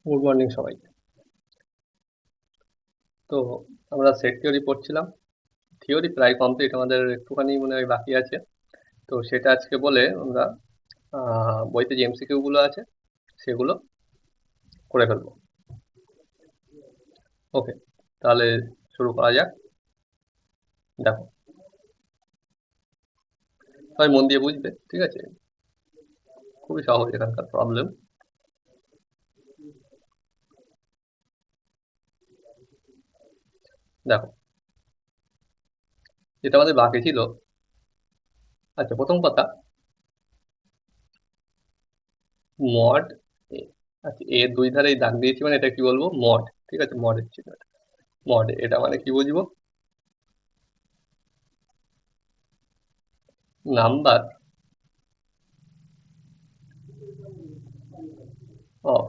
Good morning সবাই। তো আমরা সেট থিওরি পড়ছিলাম। থিওরি প্রায় কমপ্লিট, আমাদের একটুখানি মনে হয় বাকি আছে। তো সেটা আজকে বলে আমরা বইতে যে এমসিকিউ গুলো আছে সেগুলো করে ফেলবো। ওকে, তাহলে শুরু করা যাক। দেখো, সবাই মন দিয়ে বুঝবে, ঠিক আছে? খুবই সহজ এখানকার প্রবলেম। দেখো, যেটা আমাদের বাকি ছিল। আচ্ছা, প্রথম কথা, মড এ। আচ্ছা, এর দুই ধারে এই দাগ দিয়েছি মানে এটা কি বলবো? মড। ঠিক আছে, মডের চিহ্ন। মড এটা মানে কি বুঝবো? Number of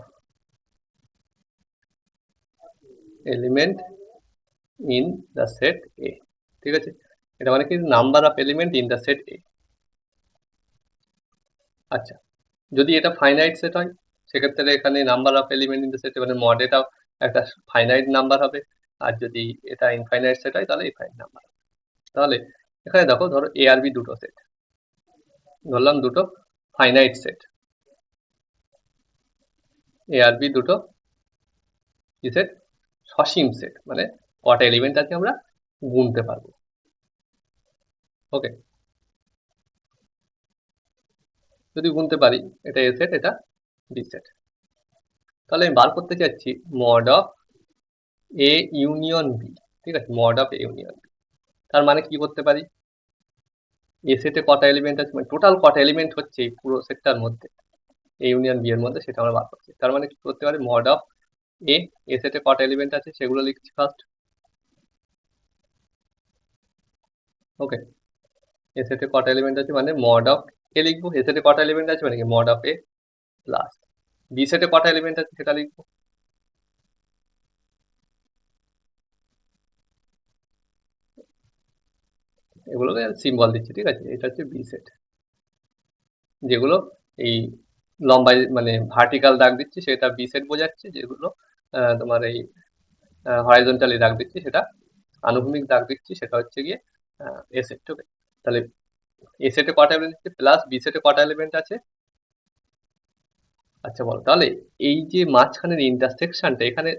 element in the set A. ঠিক আছে, এটা মানে কি? Number of element in the set A. আচ্ছা, যদি এটা ফাইনাইট সেট হয় সেক্ষেত্রে এখানে number of element in the set মানে মড এটাও একটা ফাইনাইট নাম্বার হবে। আর যদি এটা ইনফাইনাইট সেট হয় তাহলে ইনফাইনাইট নাম্বার। তাহলে এখানে দেখো, ধরো এ আর বি দুটো সেট, ধরলাম দুটো ফাইনাইট সেট। এ আর বি দুটো কি সেট? সসীম সেট, মানে কটা এলিমেন্ট আছে আমরা গুনতে পারবো। ওকে, যদি গুনতে পারি, এটা এ সেট, এটা বি সেট, তাহলে আমি বার করতে চাচ্ছি mod of A union B. ঠিক আছে, mod of A union B. তার মানে কি করতে পারি? এ সেটে কটা এলিমেন্ট আছে, মানে টোটাল কটা এলিমেন্ট হচ্ছে এই পুরো সেটটার মধ্যে, এ ইউনিয়ন বি এর মধ্যে, সেটা আমরা বার করছি। তার মানে কি করতে পারি? মড অফ এ, এ সেটে কটা এলিমেন্ট আছে সেগুলো লিখছি ফার্স্ট। ওকে, এ সেটে কটা এলিমেন্ট আছে মানে মড অফ এ লিখবো। এ সেটে কটা এলিমেন্ট আছে মানে কি? Mod of A plus B সেটে কটা এলিমেন্ট আছে সেটা লিখবো। এগুলোকে সিম্বল দিচ্ছি, ঠিক আছে? এটা হচ্ছে বি সেট, যেগুলো এই লম্বায় মানে ভার্টিক্যাল দাগ দিচ্ছি সেটা বি সেট বোঝাচ্ছে। যেগুলো তোমার এই হরাইজন্টালি দাগ দিচ্ছি সেটা, আনুভূমিক দাগ দিচ্ছি সেটা হচ্ছে গিয়ে এ সেট। ওকে, তাহলে এ সেটে কটা এলিমেন্ট আছে প্লাস বি সেটে কটা এলিমেন্ট আছে? আচ্ছা বলো তাহলে, এই যে মাঝখানের ইন্টারসেকশনটা, এখানে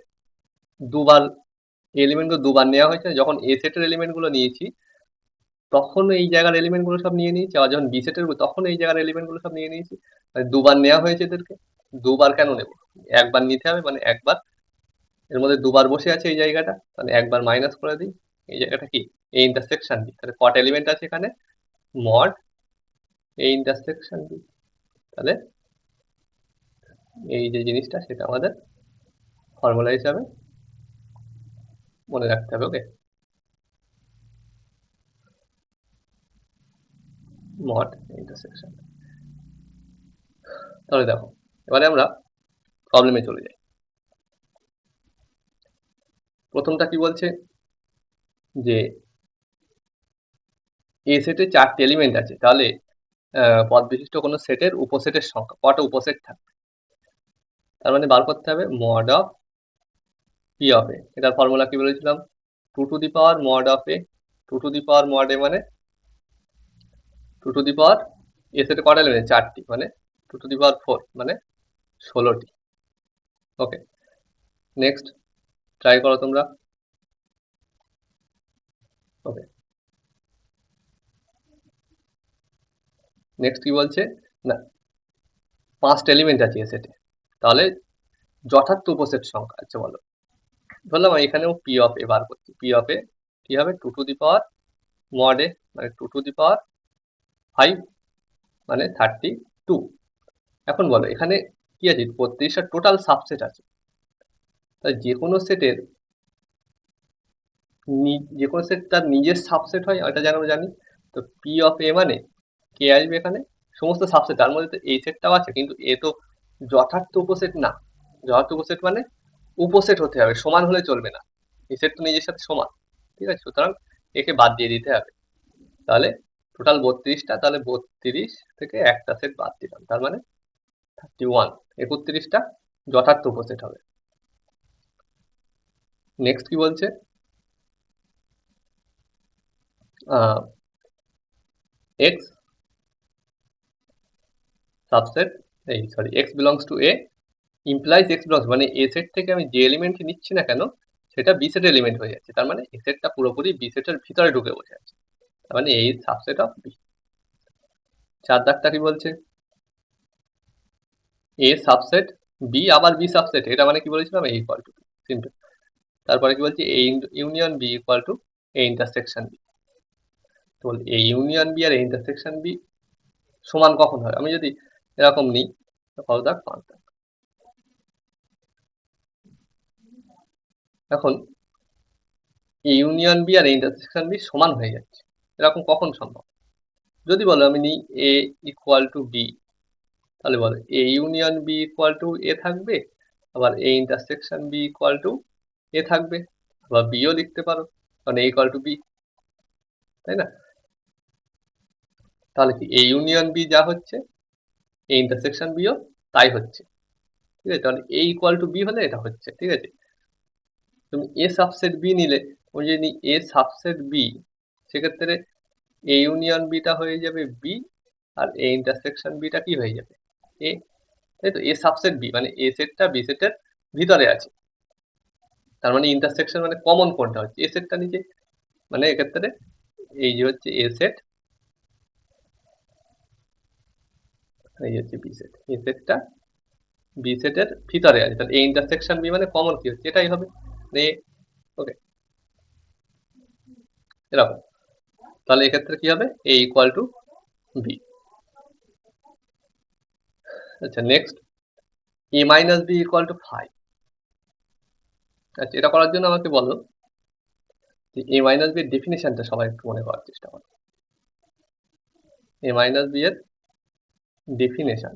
দুবার এলিমেন্ট গুলো দুবার নেওয়া হয়েছে। যখন এ সেটের এলিমেন্ট গুলো নিয়েছি তখন এই জায়গার এলিমেন্ট গুলো সব নিয়ে নিয়েছি, আর যখন বি সেটের তখন এই জায়গার এলিমেন্ট গুলো সব নিয়ে নিয়েছি। মানে দুবার নেওয়া হয়েছে এদেরকে। দুবার কেন নেব? একবার নিতে হবে, মানে একবার এর মধ্যে দুবার বসে আছে এই জায়গাটা, মানে একবার মাইনাস করে দিই। এই জায়গাটা কি? এই ইন্টারসেকশন দিই, তাহলে কটা এলিমেন্ট আছে এখানে? মড এই ইন্টারসেকশন দিই, তাহলে এই যে জিনিসটা সেটা আমাদের ফর্মুলা হিসাবে মনে রাখতে হবে। ওকে, মড ইন্টারসেকশন। তাহলে দেখো, এবারে আমরা প্রবলেমে চলে যাই। প্রথমটা কি বলছে? যে এ সেটে চারটে এলিমেন্ট আছে, তাহলে পদ বিশিষ্ট কোনো সেটের উপসেটের সংখ্যা কটা উপসেট থাকবে? তার মানে বার করতে হবে mod of P of A. এটার ফর্মুলা কি বলেছিলাম? Two to the power mod of A. Two to the power mod A মানে টু টু দি পাওয়ার, এ সেটে কটা এলিমেন্ট? চারটি, মানে two to the power four, মানে 16টি। ওকে, নেক্সট ট্রাই করো তোমরা। ওকে, নেক্সট কি বলছে? না, পাঁচটা এলিমেন্ট আছে এ সেটে, তাহলে যথার্থ উপসেট সংখ্যা। আচ্ছা বলো, ধরলাম এখানেও পি অফ এ বার করছি। পি অফ এ কি হবে? Two to the power mod A মানে টু টু দি পাওয়ার 5, মানে 32। এখন বলো এখানে কি আছে? 32টা টোটাল সাবসেট আছে। তাই যে কোনো সেটের যে কোনো সেট তার নিজের সাবসেট হয়, এটা যেন আমরা জানি। তো পি অফ এ মানে কে আসবে এখানে? সমস্ত সাবসেট, তার মধ্যে তো এই সেটটাও আছে, কিন্তু এ তো যথার্থ উপসেট না। যথার্থ উপসেট মানে উপসেট হতে হবে, সমান হলে চলবে না। এই সেট তো নিজের সাথে সমান, ঠিক আছে? সুতরাং একে বাদ দিয়ে দিতে হবে। তাহলে টোটাল 32টা, তাহলে 32 থেকে একটা সেট বাদ দিলাম, তার মানে 31। 31টা যথার্থ উপসেট হবে। নেক্সট কি বলছে, x subset x belongs to A implies x belongs, মানে এ সেট থেকে আমি যে এলিমেন্ট নিচ্ছি না কেন সেটা বি সেট এলিমেন্ট হয়ে যাচ্ছে, তার মানে এ সেটটা পুরোপুরি বি সেটের ভিতরে ঢুকে বসে আছে, তার মানে এই সাবসেট অফ বি। 4 দাগটা কি বলছে, এ সাবসেট বি আবার বি সাবসেট, এটা মানে কি বলেছিলাম, এ ইকুয়াল টু সিম্পল। তারপরে কি বলছে, A union B equal to A intersection B. তো এ ইউনিয়ন বি আর এ ইন্টারসেকশন বি সমান কখন হয়, আমি যদি এরকম নিই, কত দাগ, 5 দাগ। এখন এ ইউনিয়ন বি আর এ ইন্টারসেকশন বি সমান হয়ে যাচ্ছে, এরকম কখন সম্ভব? যদি বলো আমি নিই এ ইকুয়াল টু বি, তাহলে বলো A union B equal to A থাকবে, আবার A intersection B equal to A থাকবে, আবার বিও লিখতে পারো, কারণ এ ইকুয়াল টু বি, তাই না? তাহলে কি এ ইউনিয়ন বি যা হচ্ছে এ ইন্টারসেকশন বিও তাই হচ্ছে, ঠিক আছে? তাহলে এ ইকুয়াল টু বি হলে এটা হচ্ছে, ঠিক আছে? তুমি এ সাবসেট বি নিলে, ওই যদি এ সাবসেট বি, সেক্ষেত্রে এ ইউনিয়ন বিটা হয়ে যাবে বি, আর এ ইন্টারসেকশন বিটা কি হয়ে যাবে, এ, তাই তো? এ সাবসেট বি মানে এ সেটটা বি সেটের ভিতরে আছে, তার মানে ইন্টারসেকশন মানে কমন কোনটা হচ্ছে, এ সেটটা নিচে, মানে এক্ষেত্রে এই যে হচ্ছে এ সেট, এই যে হচ্ছে বি সেট, এ সেটটা বি সেটের ভিতরে আছে, তাহলে এ ইন্টারসেকশন বি মানে কমন কি হচ্ছে, এটাই হবে এ। ওকে, এরকম। তাহলে এক্ষেত্রে কি হবে, এ ইকুয়াল টু বি। আচ্ছা next, A minus B equal to 5। আচ্ছা, এটা করার জন্য আমাকে বলো যে এ মাইনাস বি এর ডেফিনেশনটা সবাই একটু মনে করার চেষ্টা করো। এ মাইনাস বি এর ডেফিনেশন,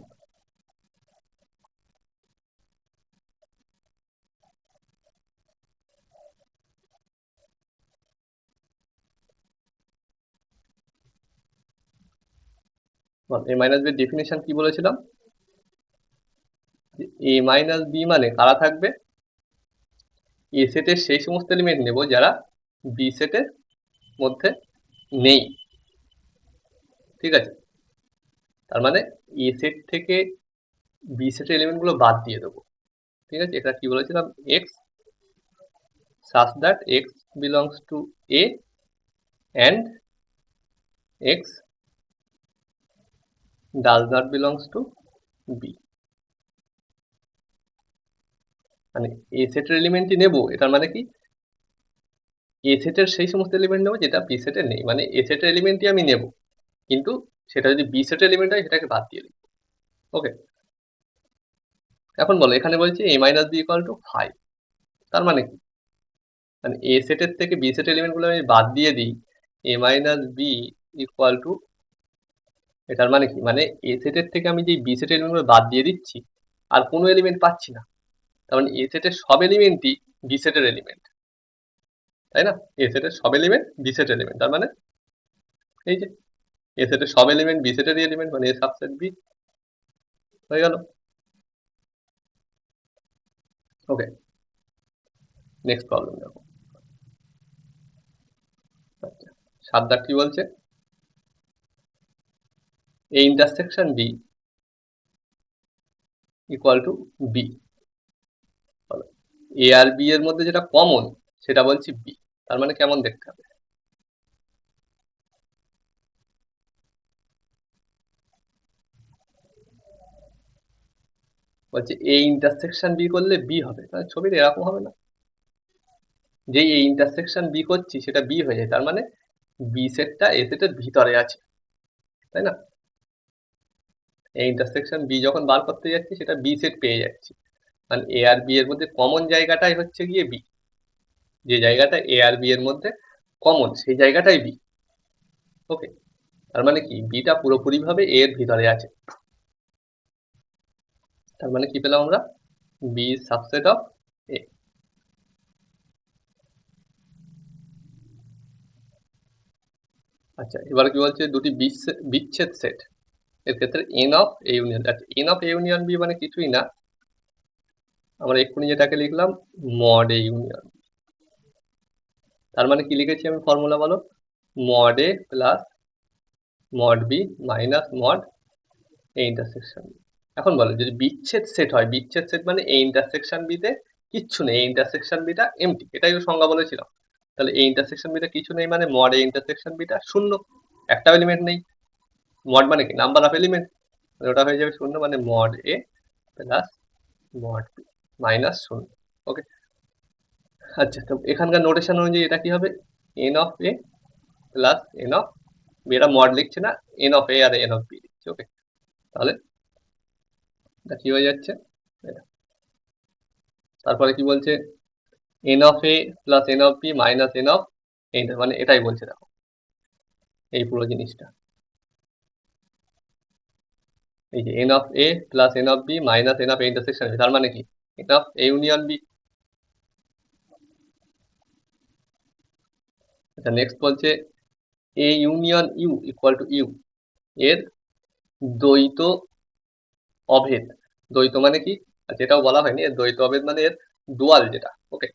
বল এ মাইনাস বি এর ডেফিনেশন কি বলেছিলাম, এ মাইনাস বি মানে কারা থাকবে, এ সেটের সেই সমস্ত এলিমেন্ট নেব যারা বি সেটের মধ্যে নেই, ঠিক আছে? তার মানে এ সেট থেকে বি সেটের এলিমেন্ট গুলো বাদ দিয়ে দেবো, ঠিক আছে? এটা কি বলেছিলাম, x such that x belongs to a and x does not belongs to b, মানে এ সেটের এলিমেন্টই নেব, এটার মানে কি এ সেটের সেই সমস্ত এলিমেন্ট নেব যেটা বি সেটের নেই, মানে এ সেটের এলিমেন্টই আমি নেব, কিন্তু সেটা যদি বি সেটের এলিমেন্ট হয় সেটাকে বাদ দিয়ে দিই। ওকে, এখন বলো এখানে বলছি a minus B equal to 5, তার মানে কি, মানে এ সেটের থেকে বি সেটের এলিমেন্ট গুলো আমি বাদ দিয়ে দিই, a minus B equal to, এটার মানে কি, মানে এ সেটের থেকে আমি যে বি সেটের এলিমেন্ট গুলো বাদ দিয়ে দিচ্ছি আর কোনো এলিমেন্ট পাচ্ছি না, তার মানে এ সেটের সব এলিমেন্টই বি সেটের এলিমেন্ট, তাই না? এ সেটের সব এলিমেন্ট বি সেটের এলিমেন্ট, তার মানে এই যে এ সেটের সব এলিমেন্ট বি সেটেরই এলিমেন্ট, মানে এ সাবসেট বি হয়ে গেল। ওকে, নেক্সট প্রবলেম দেখো। আচ্ছা, 7 দাগ কি বলছে, A intersection B equal to B, A আর বি এর মধ্যে যেটা কমন সেটা বলছি বি, তার মানে কেমন দেখতে হবে, বলছে এ ইন্টারসেকশন বি করলে বি হবে, তাহলে ছবিটা এরকম হবে না, যেই এই ইন্টারসেকশন বি করছি সেটা বি হয়ে যায়, তার মানে বি সেটটা এ সেটের ভিতরে আছে, তাই না? এই ইন্টারসেকশন বি যখন বার করতে যাচ্ছি সেটা বি সেট পেয়ে যাচ্ছি, মানে এ আর বি এর মধ্যে কমন জায়গাটাই হচ্ছে গিয়ে বি, যে জায়গাটা এ আর বি এর মধ্যে কমন সেই জায়গাটাই বি। ওকে, তার মানে কি বিটা পুরোপুরি ভাবে এ এর ভিতরে আছে, তার মানে কি পেলাম আমরা, বি সাবসেট অফ এ। আচ্ছা, এবার কি বলছে, দুটি বিচ্ছেদ সেট, এর ক্ষেত্রে এন অফ এ ইউনিয়ন, আচ্ছা n of A union B মানে কিছুই না, আমরা এক্ষুনি যেটাকে লিখলাম মড এ ইউনিয়ন, তার মানে কি লিখেছি আমি ফর্মুলা বলো, mod A plus mod B minus mod A intersection. এখন বলো যদি বিচ্ছেদ সেট হয়, বিচ্ছেদ সেট মানে এই ইন্টারসেকশন বিতে কিচ্ছু নেই, এই ইন্টারসেকশন বিটা এমটি, এটাই তো সংজ্ঞা বলেছিলাম। তাহলে এই ইন্টারসেকশন বিটা কিছু নেই মানে মড এ ইন্টারসেকশন বিটা শূন্য, একটা এলিমেন্ট নেই। মড মানে কি নাম্বার অফ এলিমেন্ট, ওটা হয়ে যাবে শূন্য, মানে mod A plus mod B minus শূন্য। ওকে, আচ্ছা তো এখানকার নোটেশন অনুযায়ী এটা কি হবে, n of A plus N of B, এটা মড লিখছে না, এন অফ এ আর এন অফ বি লিখছে। ওকে, তাহলে এটা কি হয়ে যাচ্ছে এটা। তারপরে কি বলছে, N of A plus N of B minus N of A, মানে এটাই বলছে দেখো এই পুরো জিনিসটা, এই যে N of A plus N of B minus N of A intersection, তার মানে কি N of A union B. আচ্ছা নেক্সট বলছে A union U equal to U এর দ্বৈত অভেদ। দ্বৈত মানে কি, আচ্ছা এটাও বলা হয়নি, এর দ্বৈত অভেদ মানে এর ডুয়াল যেটা। ওকে,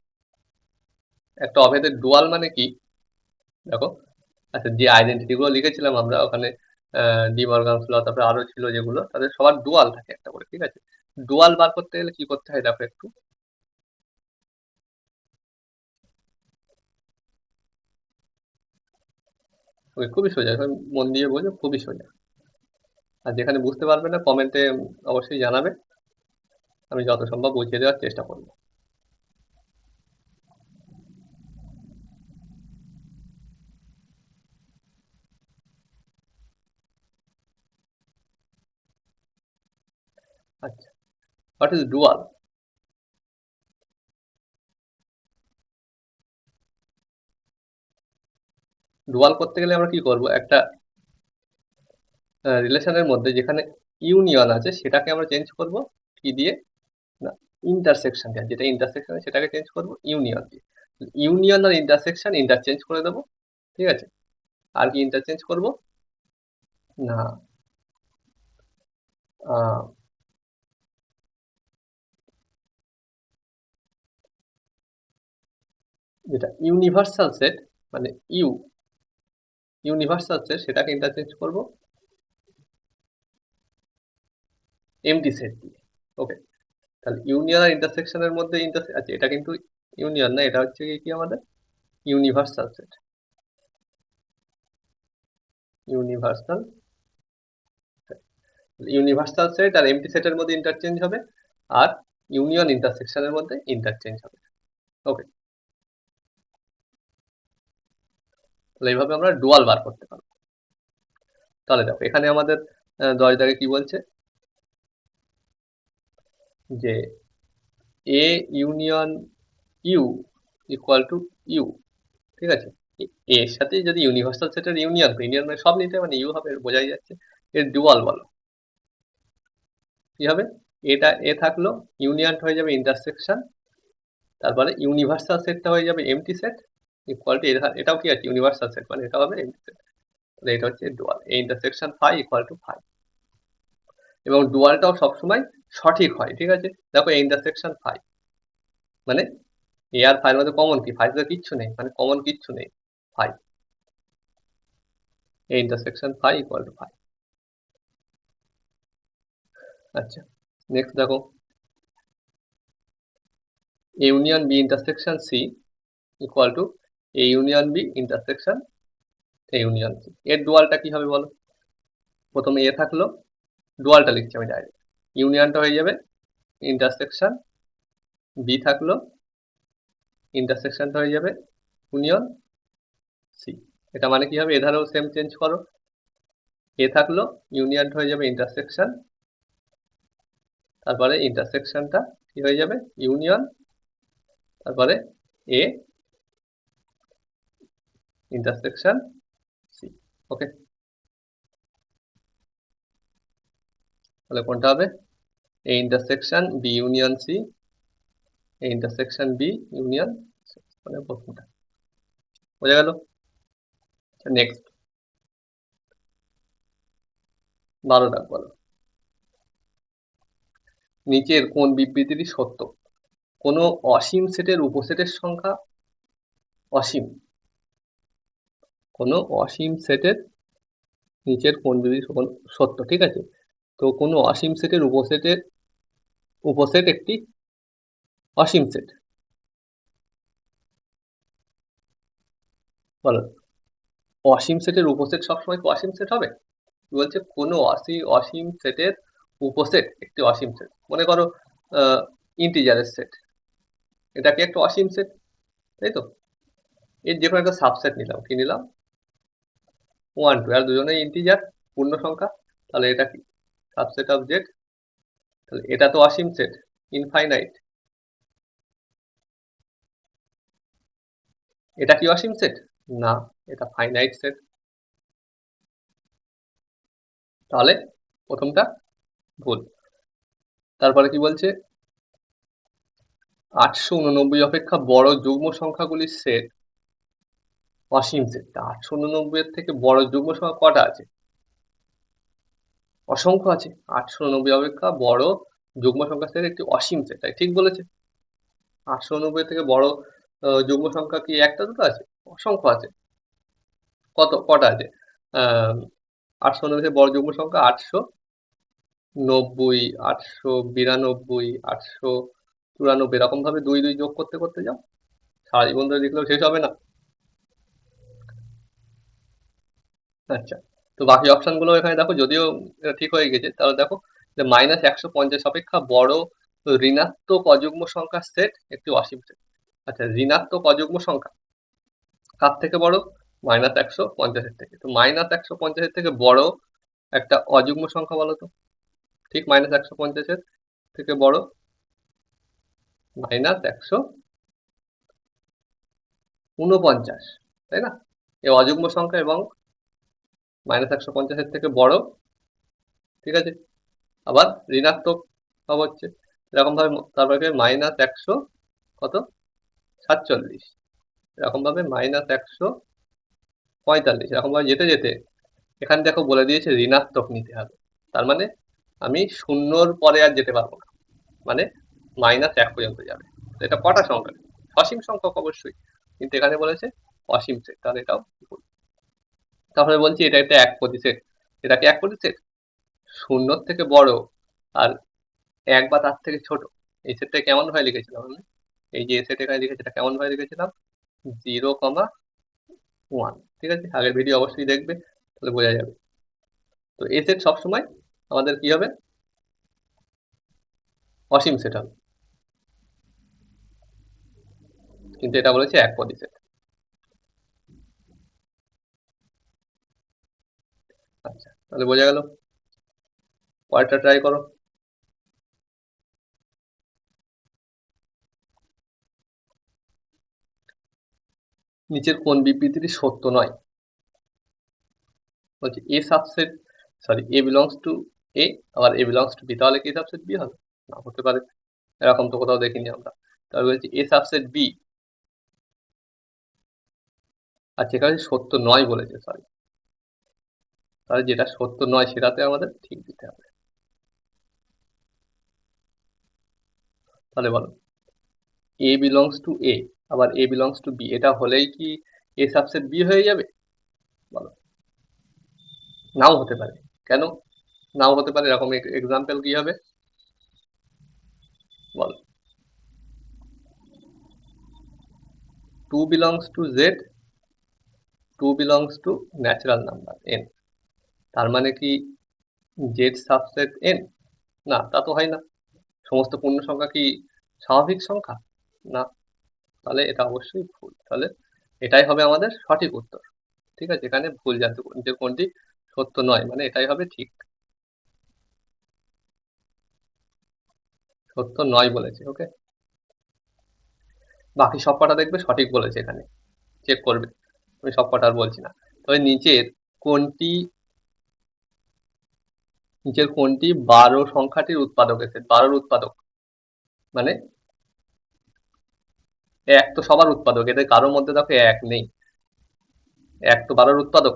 একটা অভেদের ডুয়াল মানে কি দেখো, আচ্ছা যে আইডেন্টিটি গুলো লিখেছিলাম আমরা ওখানে, ডি মর্গানস ল, তারপরে আরো ছিল যেগুলো, তাদের সবার ডুয়াল থাকে একটা করে, ঠিক আছে। ডুয়াল বার করতে গেলে কি করতে হয় দেখো একটু, ওই খুবই সোজা, এখন মন দিয়ে বোঝো, খুবই সোজা। আর যেখানে বুঝতে পারবে না কমেন্টে অবশ্যই জানাবে, আমি যত সম্ভব বুঝিয়ে দেওয়ার চেষ্টা করবো। আচ্ছা, হোয়াট ইজ ডুয়াল? ডুয়াল করতে গেলে আমরা কি করব, একটা রিলেশনের মধ্যে যেখানে ইউনিয়ন আছে সেটাকে আমরা চেঞ্জ করব কি দিয়ে, না ইন্টারসেকশন দিয়ে, যেটা ইন্টারসেকশন সেটাকে চেঞ্জ করব ইউনিয়ন দিয়ে। ইউনিয়ন আর ইন্টারসেকশন ইন্টারচেঞ্জ করে দেবো, ঠিক আছে। আর কি ইন্টারচেঞ্জ করব, না আহ, যেটা ইউনিভার্সাল সেট মানে ইউ, ইউনিভার্সাল সেট সেটাকে ইন্টারচেঞ্জ করব এমটি সেট দিয়ে। ওকে, তাহলে ইউনিয়ন আর ইন্টারসেকশনের মধ্যে আচ্ছা এটা কিন্তু ইউনিয়ন না, এটা হচ্ছে কি আমাদের universal set, universal universal set আর এমটি সেটের মধ্যে ইন্টারচেঞ্জ হবে, আর ইউনিয়ন ইন্টারসেকশনের মধ্যে ইন্টারচেঞ্জ হবে। ওকে, তাহলে এইভাবে আমরা ডুয়াল বার করতে পারবো। তাহলে দেখো এখানে আমাদের 10 দাগে কি বলছে, যে A union U equal to U, ঠিক আছে। এর সাথে যদি ইউনিভার্সাল সেটের ইউনিয়ন, ইউনিয়ন মানে সব নিতে মানে ইউ হবে, বোঝাই যাচ্ছে। এর ডুয়াল বলো কি হবে, এটা এ থাকলো, ইউনিয়নটা হয়ে যাবে ইন্টারসেকশন, তারপরে ইউনিভার্সাল সেটটা হয়ে যাবে এমটি সেট ইকুয়াল টু, এটাও কি আছে ইউনিভার্সাল সেট, মানে এটা হবে এমটি সেট। তাহলে এটা হচ্ছে ডুয়াল, এই intersection phi equal to phi, এবং ডুয়ালটাও সবসময় সঠিক হয়, ঠিক আছে। দেখো এই ইন্টারসেকশন ফাই মানে এ আর ফাইয়ের মধ্যে কমন কি, ফাই তো কিচ্ছু নেই, মানে কমন কিচ্ছু নেই, ফাই, এই intersection phi equal to phi. আচ্ছা নেক্সট দেখো, A union B intersection C equal to A union B intersection A union C. এর ডুয়ালটা কি হবে বলো, প্রথমে এ থাকলো, ডুয়ালটা লিখছি আমি ডাইরেক্ট, ইউনিয়নটা হয়ে যাবে ইন্টারসেকশন, বি থাকলো, ইন্টারসেকশনটা হয়ে যাবে ইউনিয়ন সি। এটা মানে কি হবে, এধারেও সেম চেঞ্জ করো, এ থাকলো, ইউনিয়নটা হয়ে যাবে ইন্টারসেকশন, তারপরে ইন্টারসেকশনটা কি হয়ে যাবে ইউনিয়ন, তারপরে এ ইন্টারসেকশন সি। ওকে, তাহলে কোনটা হবে, A intersection B union C, A intersection B union C, মানে প্রথমটা বোঝা গেল। নেক্সট 12 দাগ বলো, নিচের কোন বিবৃতিটি সত্য। কোনো অসীম সেটের উপসেটের সংখ্যা অসীম। কোনো অসীম সেটের নিচের কোন যদি সত্য, ঠিক আছে? তো কোনো অসীম সেটের উপসেট একটি অসীম সেট। বলো, অসীম সেটের উপসেট সবসময় কি অসীম সেট হবে? বলছে কোনো অসীম সেটের উপসেট একটি অসীম সেট। মনে করো ইন্টিজারের সেট, এটা কি একটা অসীম সেট, তাই তো? এর যে কোনো একটা সাবসেট নিলাম, কি নিলাম? 1 2, আর দুজনেই ইন্টিজার, পূর্ণ সংখ্যা, তাহলে এটা কি সাবসেট অফ জেড। তাহলে এটা তো অসীম সেট, ইনফাইনাইট। এটা কি অসীম সেট? না, এটা ফাইনাইট সেট। তাহলে প্রথমটা ভুল। তারপরে কি বলছে? 889 অপেক্ষা বড় যুগ্ম সংখ্যাগুলির সেট অসীম সেট। 889 এর থেকে বড় যুগ্ম সংখ্যা কটা আছে? অসংখ্য আছে। 889 অপেক্ষা বড় যুগ্ম সংখ্যা সেট একটি অসীম সেট, তাই ঠিক বলেছে। 889 থেকে বড় যুগ্ম সংখ্যা কি একটা দুটো আছে? অসংখ্য আছে। কটা আছে? 889 থেকে বড় যুগ্ম সংখ্যা 890, 892, 894, এরকম ভাবে 2 2 যোগ করতে করতে যাও, সারা জীবন ধরে লিখলেও শেষ হবে না। আচ্ছা, তো বাকি অপশন গুলো এখানে দেখো, যদিও এটা ঠিক হয়ে গেছে, তাহলে দেখো যে -150 অপেক্ষা বড় ঋণাত্মক অযুগ্ম সংখ্যার সেট একটি অসীম সেট। আচ্ছা, ঋণাত্মক অযুগ্ম সংখ্যা কার থেকে বড়? -150 এর থেকে। তো -150 এর থেকে বড় একটা অযুগ্ম সংখ্যা বলো তো, ঠিক -150 এর থেকে বড়? -149, তাই না? এই অযুগ্ম সংখ্যা এবং -150 এর থেকে বড়, ঠিক আছে? আবার ঋণাত্মক সব হচ্ছে এরকম ভাবে, তারপরে -100 কত 47, এরকম ভাবে -145, এরকম ভাবে যেতে যেতে এখানে দেখো বলে দিয়েছে ঋণাত্মক নিতে হবে। তার মানে আমি শূন্যর পরে আর যেতে পারবো না, মানে -1 পর্যন্ত যাবে। এটা কটা সংখ্যা? অসীম সংখ্যক অবশ্যই, কিন্তু এখানে বলেছে অসীম সেট, তাহলে এটাও ভুল। তারপরে বলছি এটা একটা একপদী সেট। এটা কি একপদী সেট? শূন্যর থেকে বড় আর 1 বা তার থেকে ছোট। এই সেটটা কেমন ভাবে লিখেছিলাম আমি? এই যে সেট এখানে লিখেছি, এটা কেমন ভাবে লিখেছিলাম? 0,1, ঠিক আছে? আগের ভিডিও অবশ্যই দেখবে, তাহলে বোঝা যাবে। তো এই সেট সবসময় আমাদের কি হবে? অসীম সেট হবে, কিন্তু এটা বলেছে একপদী সেট। আচ্ছা, তাহলে বোঝা গেল। পরেরটা ট্রাই করো। নিচের কোন বিবৃতিটি সত্য নয়? বলছে A subset, sorry, A belongs to A, আবার এ বিলংস টু বি, তাহলে কি সাবসেট বি হবে? না, হতে পারে, এরকম তো কোথাও দেখিনি আমরা। তাহলে বলছি এ সাবসেট বি, আচ্ছা এখানে সত্য নয় বলেছে, সরি। তাহলে যেটা সত্য নয় সেটাতে আমাদের ঠিক দিতে হবে। তাহলে বলো, এ বিলংস টু এ আবার এ বিলংস টু বি, এটা হলেই কি এ সাবসেট বি হয়ে যাবে? বলো। নাও হতে পারে। কেন নাও হতে পারে? এরকম এক্সাম্পল কি হবে? বলো। 2 belongs to z, 2 belongs to natural number n, তার মানে কি z সাবসেট n? না, তা তো হয় না। সমস্ত পূর্ণ সংখ্যা কি স্বাভাবিক সংখ্যা? না, তাহলে এটা অবশ্যই ভুল। তাহলে এটাই হবে আমাদের সঠিক উত্তর, ঠিক আছে? এখানে ভুল জানতে যে কোনটি সত্য নয়, মানে এটাই হবে ঠিক। সত্য নয় বলেছে, ওকে। বাকি সব কটা দেখবে সঠিক বলেছে, এখানে চেক করবে, আমি সব কটা আর বলছি না। তবে কোনটি নিচের কোনটি 12 সংখ্যাটির উৎপাদক এসে? 12 উৎপাদক মানে 1 তো সবার উৎপাদক, এদের কারোর মধ্যে দেখো 1 নেই। 1 তো 12 উৎপাদক,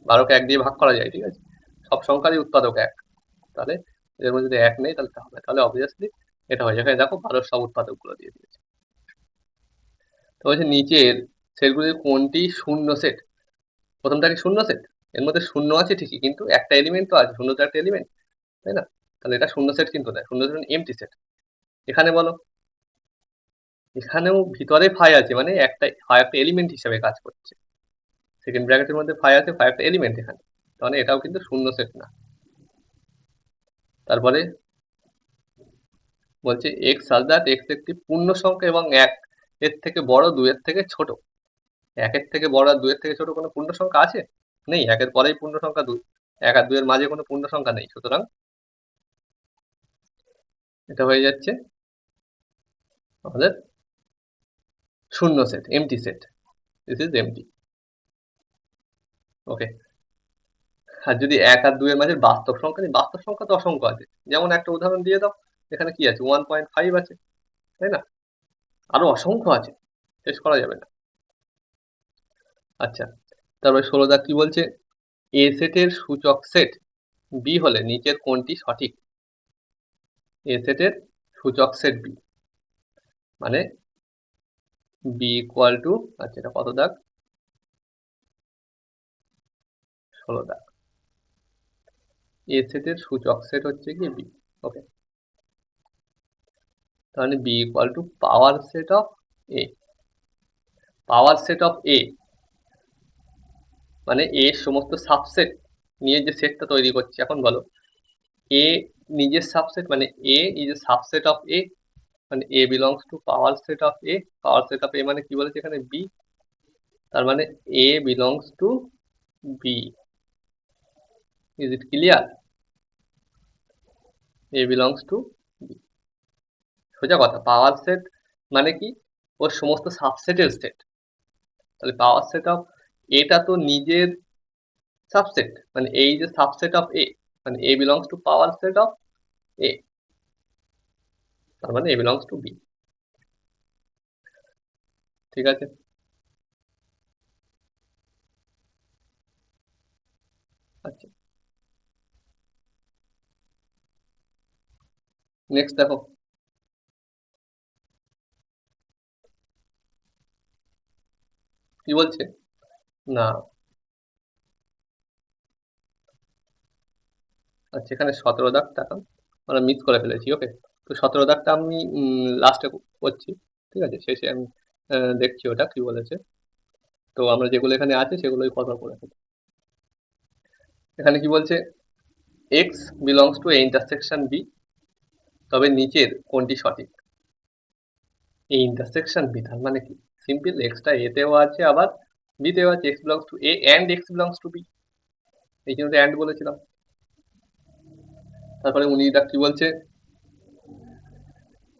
12কে 1 দিয়ে ভাগ করা যায়, ঠিক আছে? সব সংখ্যারই উৎপাদক 1, তাহলে এদের মধ্যে যদি 1 নেই তাহলে হবে, তাহলে অবভিয়াসলি এটা হয়ে যাবে। দেখো ভারত সব উৎপাদকগুলো দিয়ে দিয়েছে। তো বলছে নিচের সেটগুলির কোনটি শূন্য সেট? প্রথমটা কি শূন্য সেট? এর মধ্যে শূন্য আছে ঠিকই, কিন্তু একটা এলিমেন্ট তো আছে, শূন্য তো একটা এলিমেন্ট, তাই না? তাহলে এটা শূন্য সেট কিন্তু নয়, শূন্য সেট এমটি সেট। এখানে বলো, এখানেও ভিতরে ফাই আছে, মানে ফাই একটা এলিমেন্ট হিসেবে কাজ করছে। সেকেন্ড ব্র্যাকেটের মধ্যে ফাই আছে, ফাই একটা এলিমেন্ট এখানে, তাহলে এটাও কিন্তু শূন্য সেট না। তারপরে বলছে এক্স সাজ দ্যাট এক্স একটি পূর্ণ সংখ্যা এবং এক এর থেকে বড়, দুইয়ের থেকে ছোট। একের থেকে বড় আর দুইয়ের থেকে ছোট কোনো পূর্ণ সংখ্যা আছে? নেই। একের পরেই পূর্ণ সংখ্যা দুই, এক আর দুইয়ের মাঝে কোনো পূর্ণ সংখ্যা নেই, সুতরাং এটা হয়ে যাচ্ছে আমাদের শূন্য set, empty set. This is empty. Okay. আর যদি এক আর দুইয়ের মাঝে বাস্তব সংখ্যা নেই, বাস্তব সংখ্যা তো অসংখ্য আছে। যেমন একটা উদাহরণ দিয়ে দাও, এখানে কি আছে? 1.5 আছে, তাই না? আরো অসংখ্য আছে, শেষ করা যাবে না। আচ্ছা, তারপরে 16 দাগ কি বলছে? এ সেটের সূচক সেট বি হলে নিচের কোনটি সঠিক? এ সেটের সূচক সেট বি, মানে বি ইকুয়াল টু, আচ্ছা এটা কত দাগ? 16 দাগ। এ সেটের সূচক সেট হচ্ছে কি বি। ওকে, তাহলে B equal to power set of A. Power set of A মানে এ সমস্ত সাবসেট নিয়ে যে সেটটা তৈরি করছে। এখন বলো, এ নিজের সাবসেট, মানে A is A subset of A, মানে A belongs to power set of A. Power set of A মানে কি বলেছে এখানে? বি। তার মানে A belongs to B. Is it clear? A belongs to B, সোজা কথা। পাওয়ার সেট মানে কি? ওর সমস্ত সাবসেটের সেট। তাহলে পাওয়ার সেট অফ এটা তো নিজের সাবসেট, মানে এই যে সাবসেট অফ এ, মানে A belongs to power set of A, তার মানে এ বিলংস টু বি। ঠিক আছে? আচ্ছা, নেক্সট দেখো কি বলছে। না, আচ্ছা এখানে 17 দাগটা আমরা মিস করে ফেলেছি। ওকে, তো 17 দাগটা আমি লাস্টে করছি, ঠিক আছে? শেষে আমি দেখছি ওটা কি বলেছে। তো আমরা যেগুলো এখানে আছে সেগুলোই কথা করে ফেলি। এখানে কি বলছে? X belongs to A intersection B, তবে নিচের কোনটি সঠিক? এই ইন্টারসেকশন বি তার মানে কি? সিম্পল, এক্সটা এ তেও আছে আবার বি তেও আছে। X belongs to A and x belongs to B, এই জন্য অ্যান্ড বলেছিলাম। তারপরে 19 দাগ কি বলছে?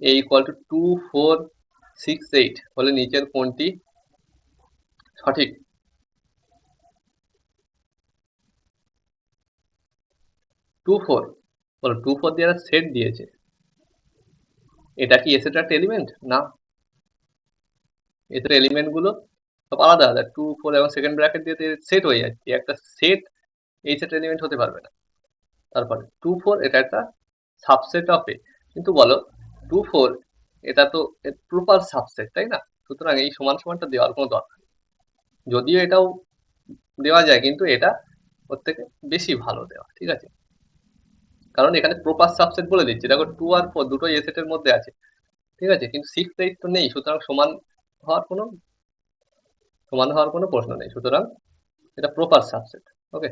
এ ইকুয়াল টু 2468 হলে নিচের কোনটি সঠিক? 24, বলো 24 দিয়ে একটা সেট দিয়েছে, এটা কি এ সেটের একটা এলিমেন্ট? না, এদের এলিমেন্ট গুলো সব আলাদা আলাদা। 24 এবং সেকেন্ড ব্র্যাকেট দিয়ে সেট হয়ে যাচ্ছে, একটা সেট এই সেট এলিমেন্ট হতে পারবে না। তারপরে 24 এটা একটা সাবসেট অফ এ, কিন্তু বলো 24 এটা তো প্রপার সাবসেট, তাই না? সুতরাং এই সমান সমানটা দেওয়ার কোনো দরকার নেই। যদিও এটাও দেওয়া যায়, কিন্তু এটা ওর থেকে বেশি ভালো দেওয়া, ঠিক আছে? কারণ এখানে প্রপার সাবসেট বলে দিচ্ছে। দেখো 2 আর 4 দুটোই এ সেটের মধ্যে আছে, ঠিক আছে? কিন্তু 6 8 তো নেই, সুতরাং হওয়ার কোনো সমান হওয়ার কোনো প্রশ্ন নেই। সুতরাং এটা প্রপার সাবসেট। ওকে,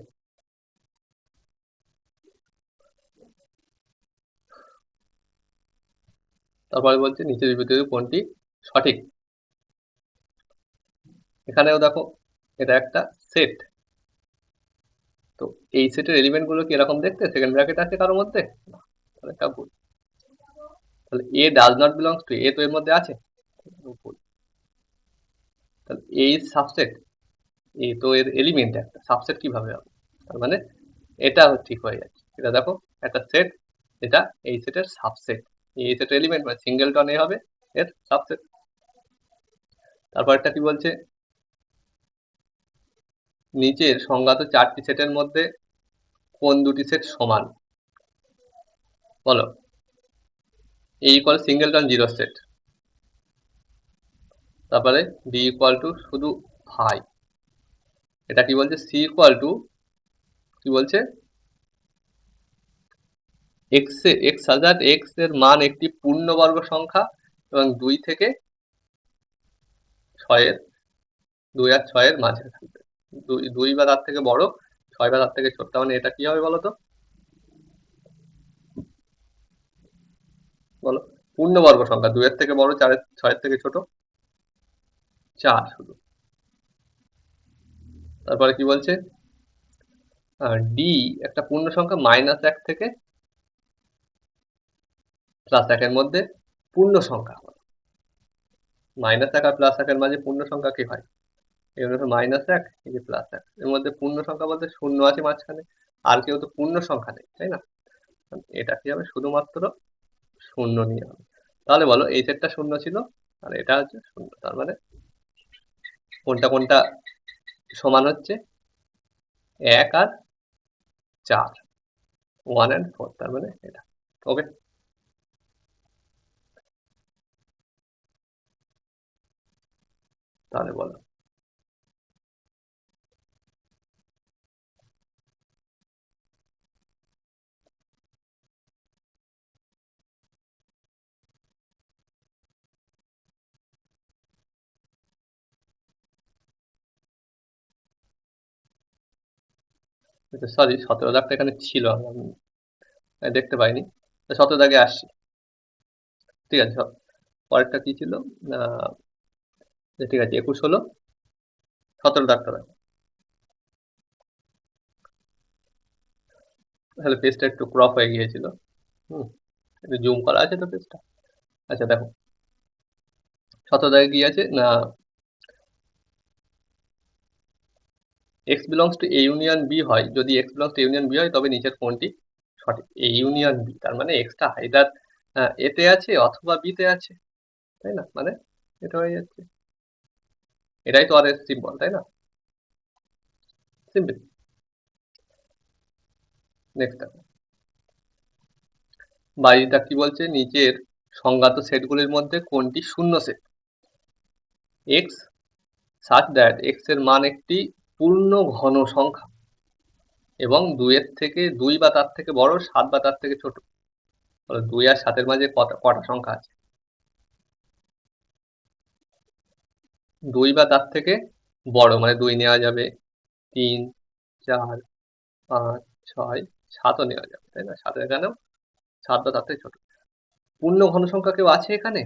তারপরে বলছে নিচের বিবৃতিতে কোনটি সঠিক? এখানেও দেখো এটা একটা সেট। তো এই সেটের এলিমেন্ট গুলো কি এরকম দেখতে? সেকেন্ড ব্র্যাকেট আছে কারোর মধ্যে? না, তাহলে এটা ভুল। তাহলে A does not belongs to, A তো এর মধ্যে আছে, ভুল। তাহলে এই সাবসেট, এ তো এর এলিমেন্ট, একটা সাবসেট কিভাবে হবে? তার মানে এটা ঠিক হয়ে যাচ্ছে। এটা দেখো একটা সেট, এটা এই সেটের সাবসেট। এই সেটের এলিমেন্ট মানে সিঙ্গেলটন এ হবে এর সাবসেট। তারপর একটা কি বলছে? নিচের সংজ্ঞাত চারটি সেটের মধ্যে কোন দুটি সেট সমান? বলো। এ ইকুয়াল সিঙ্গেলটন জিরো সেট, তারপরে বি ইকুয়াল টু শুধু ফাই। এটা কি বলছে, সি ইকুয়াল টু কি বলছে, এক্স হাজার এক্স এর মান একটি পূর্ণবর্গ সংখ্যা এবং 2 আর 6-এর মাঝে থাকবে। দুই বা তার থেকে বড়, 6 বা তার থেকে ছোট। তার মানে এটা কি হবে বলো তো, বলো। পূর্ণবর্গ সংখ্যা, 2-এর থেকে বড়, 6-এর থেকে ছোট, 4 শুধু। তারপরে কি বলছে, ডি একটা পূর্ণ সংখ্যা -1 থেকে +1 এর মধ্যে পূর্ণ সংখ্যা। -1 আর +1 এর মাঝে পূর্ণ সংখ্যা কি হয়, এই হলো -1, এই যে +1, এর মধ্যে পূর্ণ সংখ্যা বলতে শূন্য আছে মাঝখানে, আর কেউ তো পূর্ণ সংখ্যা নেই, তাই না? এটা কি হবে, শুধুমাত্র শূন্য নিয়ে হবে। তাহলে বলো এই সেটটা শূন্য ছিল আর এটা হচ্ছে শূন্য, তার মানে কোনটা কোনটা সমান হচ্ছে, 1 আর 4, 1 and 4, তার মানে এটা। ওকে, তাহলে বলো। সরি, 17 দাগটা এখানে ছিল, আমি দেখতে পাইনি। 17 দাগে আসছি, ঠিক আছে। পরেরটা কি ছিল, আহ, ঠিক আছে, 21 হলো, 17 দাগটা দেখো। তাহলে পেজটা একটু ক্রপ হয়ে গিয়েছিল, হুম, একটু জুম করা আছে তো পেজটা। আচ্ছা দেখো, 17 দাগে কি আছে না, x belongs to A union B হয়, যদি x belongs to union B হয় তবে নিচের কোনটি সঠিক। এ ইউনিয়ন বি, তার মানে এক্সটা আইদার এতে আছে অথবা বিতে আছে, তাই না? মানে এটা হয়ে যাচ্ছে, এটাই তো আর এস সিম্বল, তাই না? সিম্পল। নেক্সট দেখো, বাড়িটা কি বলছে, নিচের সংজ্ঞাত সেটগুলির মধ্যে কোনটি শূন্য set. X such that x এর মান একটি পূর্ণ ঘন সংখ্যা এবং 2 বা তার থেকে বড়, 7 বা তার থেকে ছোট। 2 আর 7-এর মাঝে কটা সংখ্যা আছে, 2 বা তার থেকে বড় মানে 2 নেওয়া যাবে, 3, 4, 5, 6, 7ও নেওয়া যাবে, তাই না? 7 এখানেও, 7 বা তার থেকে ছোট। পূর্ণ ঘন সংখ্যা কেউ আছে এখানে,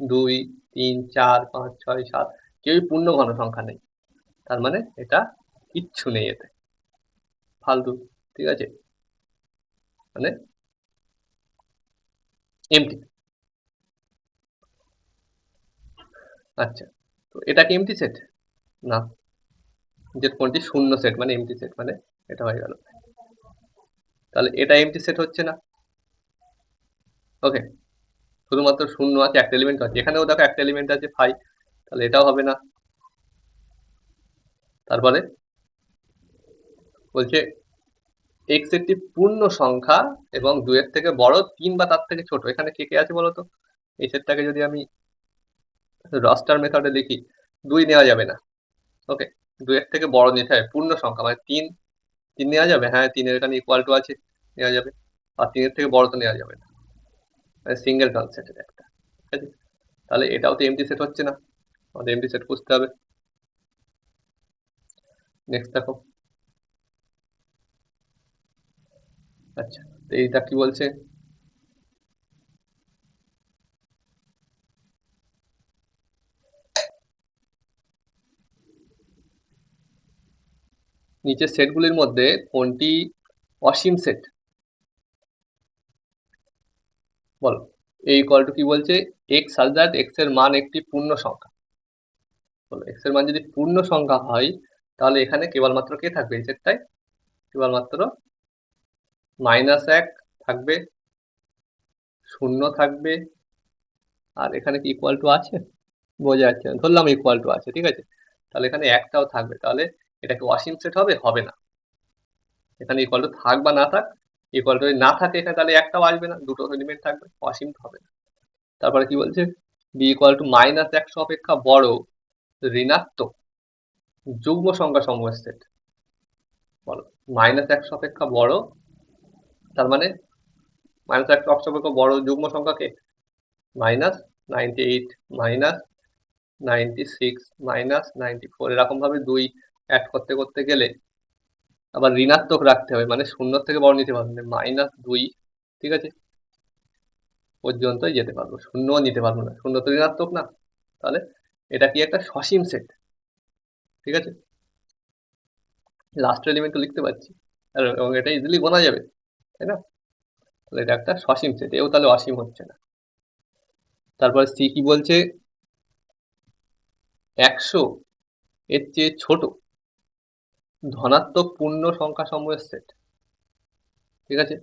2, 3, 4, 5, 6, 7, কেউই পূর্ণ ঘন সংখ্যা নেই, তার মানে এটা কিচ্ছু নেই এতে, ফালতু, ঠিক আছে, মানে এমটি। আচ্ছা, তো এটা কি এমটি সেট? না, যে কোনটি শূন্য সেট মানে এমটি সেট, মানে এটা হয়ে গেল। তাহলে এটা এমটি সেট হচ্ছে না, ওকে, শুধুমাত্র শূন্য আছে, একটা এলিমেন্ট আছে, এখানেও দেখো একটা এলিমেন্ট আছে 5, তাহলে এটাও হবে না। তারপরে বলছে এক্স একটি পূর্ণ সংখ্যা এবং 2-এর থেকে বড়, 3 বা তার থেকে ছোট। এখানে কে কে আছে বলতো, এই সেটটাকে যদি আমি রস্টার মেথডে লিখি, 2 নেওয়া যাবে না, ওকে, 2-এর থেকে বড় নিতে হবে, পূর্ণ সংখ্যা মানে 3, 3 নেওয়া যাবে, হ্যাঁ 3-এর এখানে ইকুয়াল টু আছে, নেওয়া যাবে। আর 3-এর থেকে বড় তো নেওয়া যাবে না, মানে সিঙ্গেল টন সেটের একটা, ঠিক আছে। তাহলে এটাও তো এমটি সেট হচ্ছে না, আমাদের এমটি সেট খুঁজতে হবে। নেক্সট দেখো, আচ্ছা, তো এইটা কি বলছে, নিচের সেটগুলির মধ্যে কোনটি অসীম সেট, বলো। এ ইকুয়াল টু কি বলছে, এক্স সাজ দ্যাট এক্স এর মান একটি পূর্ণ সংখ্যা। বলো এক্স এর মান যদি পূর্ণ সংখ্যা হয় তাহলে এখানে কেবলমাত্র কে থাকবে, এই সেটটায় কেবলমাত্র -1 থাকবে, শূন্য থাকবে, আর এখানে কি ইকুয়াল টু আছে বোঝা যাচ্ছে না, ধরলাম ইকুয়াল টু আছে, ঠিক আছে। তাহলে এখানে একটাও থাকবে, তাহলে এটা কি অসীম সেট হবে, হবে না। এখানে ইকুয়াল টু থাক বা না থাক, ইকুয়াল টু যদি না থাকে এখানে তাহলে একটাও আসবে না, দুটো এলিমেন্ট থাকবে, অসীম তো হবে না। তারপরে কি বলছে, বি ইকুয়াল টু -100 অপেক্ষা বড় ঋণাত্মক যুগ্ম সংখ্যা সমূহের সেট। বলো, -100 অপেক্ষা বড়, তার মানে -100 অপেক্ষা বড় যুগ্ম সংখ্যাকে -98, -96, -94 এরকম ভাবে 2 অ্যাড করতে করতে গেলে আবার ঋণাত্মক রাখতে হবে, মানে 0 থেকে বড় নিতে পারবো না, -2, ঠিক আছে, পর্যন্তই যেতে পারবো, 0ও নিতে পারবো না, 0 তো ঋণাত্মক না। তাহলে এটা কি একটা সসীম সেট, ঠিক আছে, লাস্ট এলিমেন্টও লিখতে পারছি এবং এটা ইজিলি গোনা যাবে, তাই না? তাহলে এটা একটা সসীম সেট, এও তাহলে অসীম হচ্ছে না। তারপরে সি কি বলছে, 100 এর চেয়ে ছোট ধনাত্মক পূর্ণ সংখ্যা সমূহের সেট, ঠিক আছে,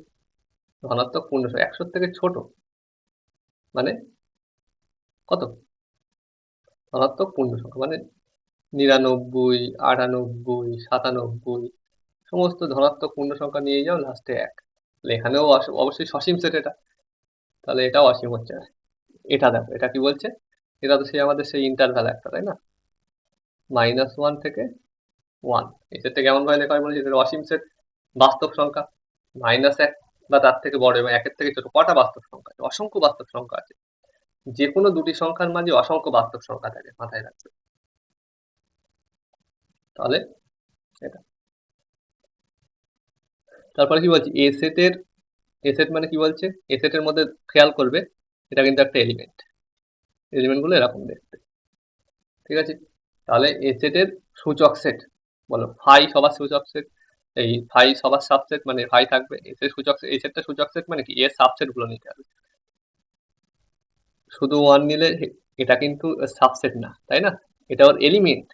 ধনাত্মক পূর্ণ সংখ্যা 100 থেকে ছোট মানে কত, ধনাত্মক পূর্ণ সংখ্যা মানে 99, 98, 97, সমস্ত ধনাত্মক পূর্ণ সংখ্যা নিয়ে যাও লাস্টে 1, তাহলে এখানেও অবশ্যই সসীম সেট এটা, তাহলে এটাও অসীম হচ্ছে না। এটা দেখো, এটা কি বলছে, এটা তো সেই আমাদের সেই ইন্টারভ্যাল একটা, তাই না, -1 থেকে 1, এই সেটটা কেমন ভাবে লেখা হয় বলেছি, এটা অসীম সেট, বাস্তব সংখ্যা -1 বা তার থেকে বড় এবং 1 থেকে ছোট কটা বাস্তব সংখ্যা আছে, অসংখ্য বাস্তব সংখ্যা আছে, যে কোনো দুটি সংখ্যার মাঝে অসংখ্য বাস্তব সংখ্যা থাকে, মাথায় রাখবে। তাহলে এটা, তারপরে কি বলছি, এ সেট মানে কি বলছে, এ সেটের মধ্যে খেয়াল করবে এটা কিন্তু একটা এলিমেন্ট, এলিমেন্ট গুলো এরকম দেখতে, ঠিক আছে। তাহলে এ সেটের সূচক সেট, বলো ফাই সবার সূচক সেট, এই ফাই সবার সাবসেট মানে ফাই থাকবে, এ সেট সূচক, এই সেটটা সূচক সেট মানে কি এর সাবসেট গুলো নিতে হবে, শুধু ওয়ান নিলে এটা কিন্তু সাবসেট না, তাই না, এটা ওর এলিমেন্ট,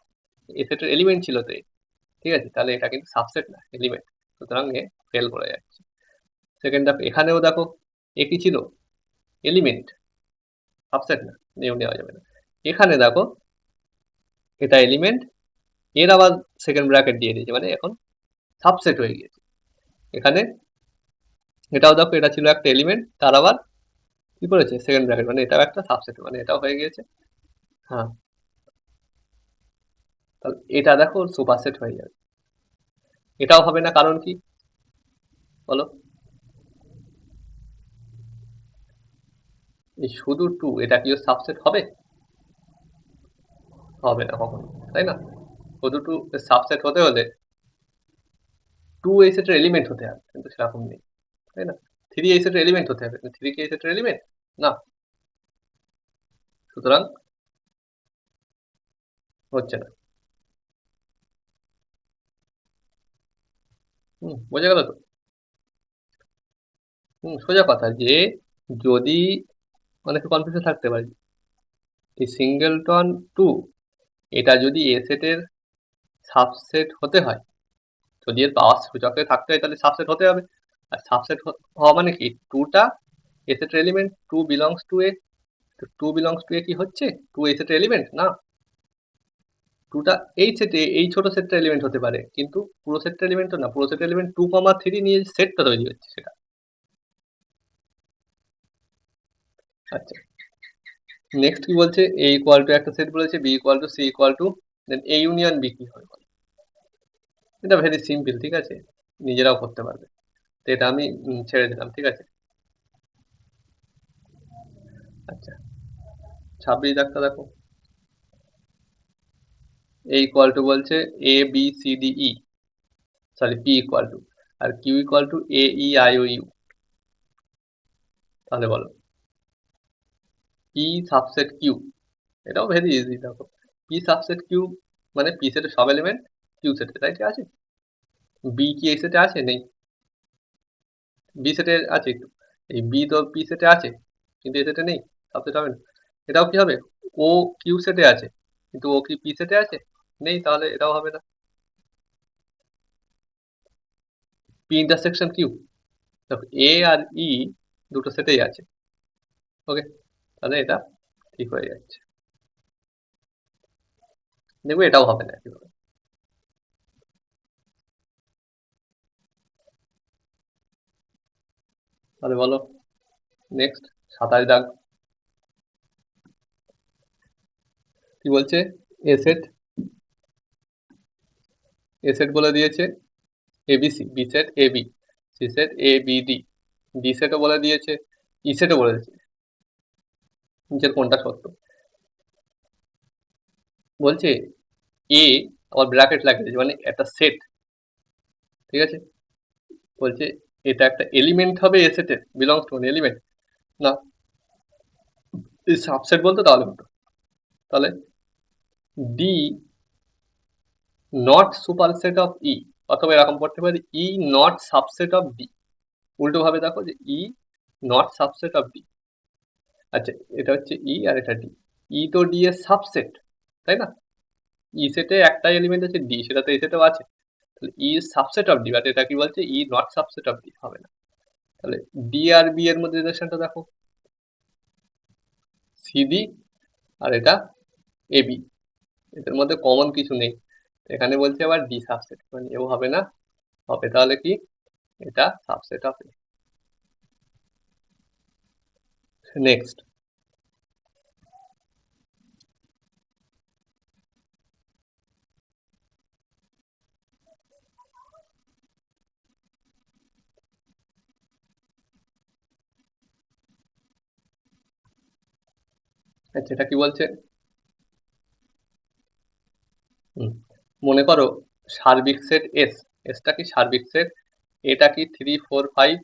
এ সেটের এলিমেন্ট ছিল তো এ, ঠিক আছে, তাহলে এটা কিন্তু সাবসেট না, এলিমেন্ট, সুতরাং এ ফেল করে যাচ্ছে। সেকেন্ড দেখো, এখানেও দেখো এ কি ছিল, এলিমেন্ট, সাবসেট না, নিয়েও নেওয়া যাবে না। এখানে দেখো এটা এলিমেন্ট, এর আবার সেকেন্ড ব্র্যাকেট দিয়ে দিয়েছে, মানে এখন সাবসেট হয়ে গিয়েছে। এখানে এটাও দেখো, এটা ছিল একটা এলিমেন্ট, তার আবার কি করেছে সেকেন্ড ব্র্যাকেট, মানে এটাও একটা সাবসেট, মানে এটাও হয়ে গিয়েছে, হ্যাঁ, তাহলে এটা দেখো সুপারসেট হয়ে যাবে। এটাও হবে না, কারণ কি বলো, এই শুধু টু, এটা কি সাবসেট হবে, হবে না কখনো, তাই না, শুধু টু সাবসেট হতে হলে টু এই সেটের এলিমেন্ট হতে হবে, কিন্তু সেরকম নেই, তাই না, থ্রি এই সেটের এলিমেন্ট হতে হবে, থ্রি কি এই সেটের এলিমেন্ট না, সুতরাং হচ্ছে না। বোঝা গেল তো, সোজা কথা যে যদি অনেকে কনফিউশন থাকতে পারে, এই সিঙ্গেলটন টু এটা যদি এ সেটের সাবসেট হতে হয়, যদি এর পাওয়ার সূচকে থাকতে হয় তাহলে সাবসেট হতে হবে, আর সাবসেট হওয়া মানে কি, টুটা এ সেটের element, two belongs to A, তো টু বিলংস টু এ কি হচ্ছে, টু এই সেটের এলিমেন্ট না, টুটা এই সেটে, এই ছোট সেটটা এলিমেন্ট হতে পারে, কিন্তু পুরো সেটটা এলিমেন্ট তো না, পুরো সেটের এলিমেন্ট 2,3 নিয়ে সেটটা তৈরি হচ্ছে সেটা। আচ্ছা, নেক্সট কি বলছে, এ ইকুয়াল টু একটা সেট বলেছে, B equal to C equal to, then A union B কি হবে বলো? এটা ভেরি সিম্পল, ঠিক আছে, নিজেরাও করতে পারবে, তো এটা আমি ছেড়ে দিলাম, ঠিক আছে। আচ্ছা, 26 একটা দেখো, এ ইকুয়াল টু বলছে A B C D E, sorry P equal to, আর Q equal to A E I O U, তাহলে বলো পি সাবসেট কিউ, এটাও ভেরি ইজি দেখো, পি সাবসেট কিউ মানে পি সেটের সব এলিমেন্ট কিউ সেটে, তাই ঠিক আছে, বি কি এই সেটে আছে, নেই, বি সেটে আছে একটু, এই বি তো পি সেটে আছে কিন্তু এ সেটে নেই, সাবসেট হবে না। এটাও কি হবে, ও কিউ সেটে আছে কিন্তু ও কি পি সেটে আছে, নেই, তাহলে এটাও হবে না। পি ইন্টারসেকশন কিউ, দেখো এ আর ই দুটো সেটেই আছে, ওকে, তাহলে এটা ঠিক হয়ে যাচ্ছে, দেখবে এটাও হবে না একেবারে। তাহলে বলো নেক্সট 27 দাগ কি বলছে? এ সেট, এ সেট বলে দিয়েছে ABC, B set A B, she said A B D, D সেটও বলে দিয়েছে, ই সেটও বলে দিয়েছে। নিচের কোনটা সত্য? বলছে এ আবার ব্র্যাকেট লাগিয়েছে মানে একটা সেট, ঠিক আছে? বলছে এটা একটা এলিমেন্ট হবে এ সেটের, বিলংস টু এলিমেন্ট না, এই সাবসেট বলতো তাহলে হতো। তাহলে ডি নট সুপারসেট অফ ই, অথবা এরকম করতে পারি ই নট সাবসেট অফ ডি। উল্টো ভাবে দেখো যে ই নট সাবসেট অফ ডি। আচ্ছা, এটা হচ্ছে ই আর এটা ডি। ই তো ডি এর সাবসেট, তাই না? ই সেটে একটাই এলিমেন্ট আছে ডি, সেটা তো এই সেটেও আছে। তাহলে ই সাবসেট অফ ডি, বাট এটা কি বলছে ই নট সাবসেট অফ ডি, হবে না। তাহলে ডি আর বি এর মধ্যে রিলেশনটা দেখো, সিডি আর এটা এবি, এদের মধ্যে কমন কিছু নেই। এখানে বলছে আবার ডি সাবসেট, মানে এও হবে না, হবে তাহলে কি এটা সাবসেট অফ এ। নেক্সট, আচ্ছা এটা কি বলছে? হুম, মনে করো সার্বিক সেট এস, এসটা কি সার্বিক সেট, এটা কি 3 4 5,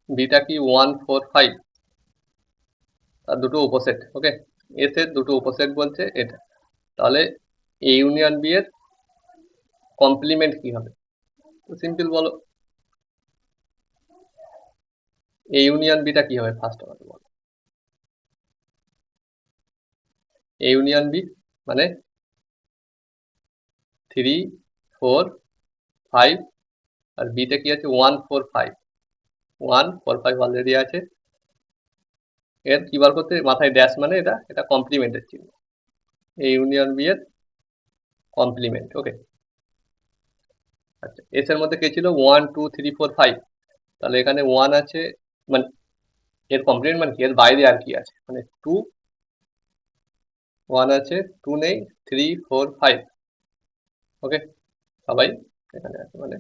বিটা কি 1 4 5, তার দুটো উপসেট, ওকে? এস এর দুটো উপসেট বলছে এটা। তাহলে এ ইউনিয়ন বি এর কমপ্লিমেন্ট কি হবে? তো সিম্পল বলো, এ ইউনিয়ন বিটা কি হবে ফার্স্ট আমাকে বলো। এ ইউনিয়ন বি মানে 3 4 5, আর বিটা কি আছে 1 4 5, 1 4 5 অলরেডি আছে। এর কি বার করতে, মাথায় ড্যাশ মানে এটা এটা কমপ্লিমেন্টের চিহ্ন, এ ইউনিয়ন বি এর কমপ্লিমেন্ট, ওকে? আচ্ছা, এস এর মধ্যে কে ছিল 1 2 3 4 5, তাহলে এখানে 1 আছে, মানে এর কমপ্লিমেন্ট মানে কি, এর বাইরে আর কি আছে, মানে 2, 1 আছে, 2 নেই, 3 4 5, ওকে? সবাই এখানে আছে, মানে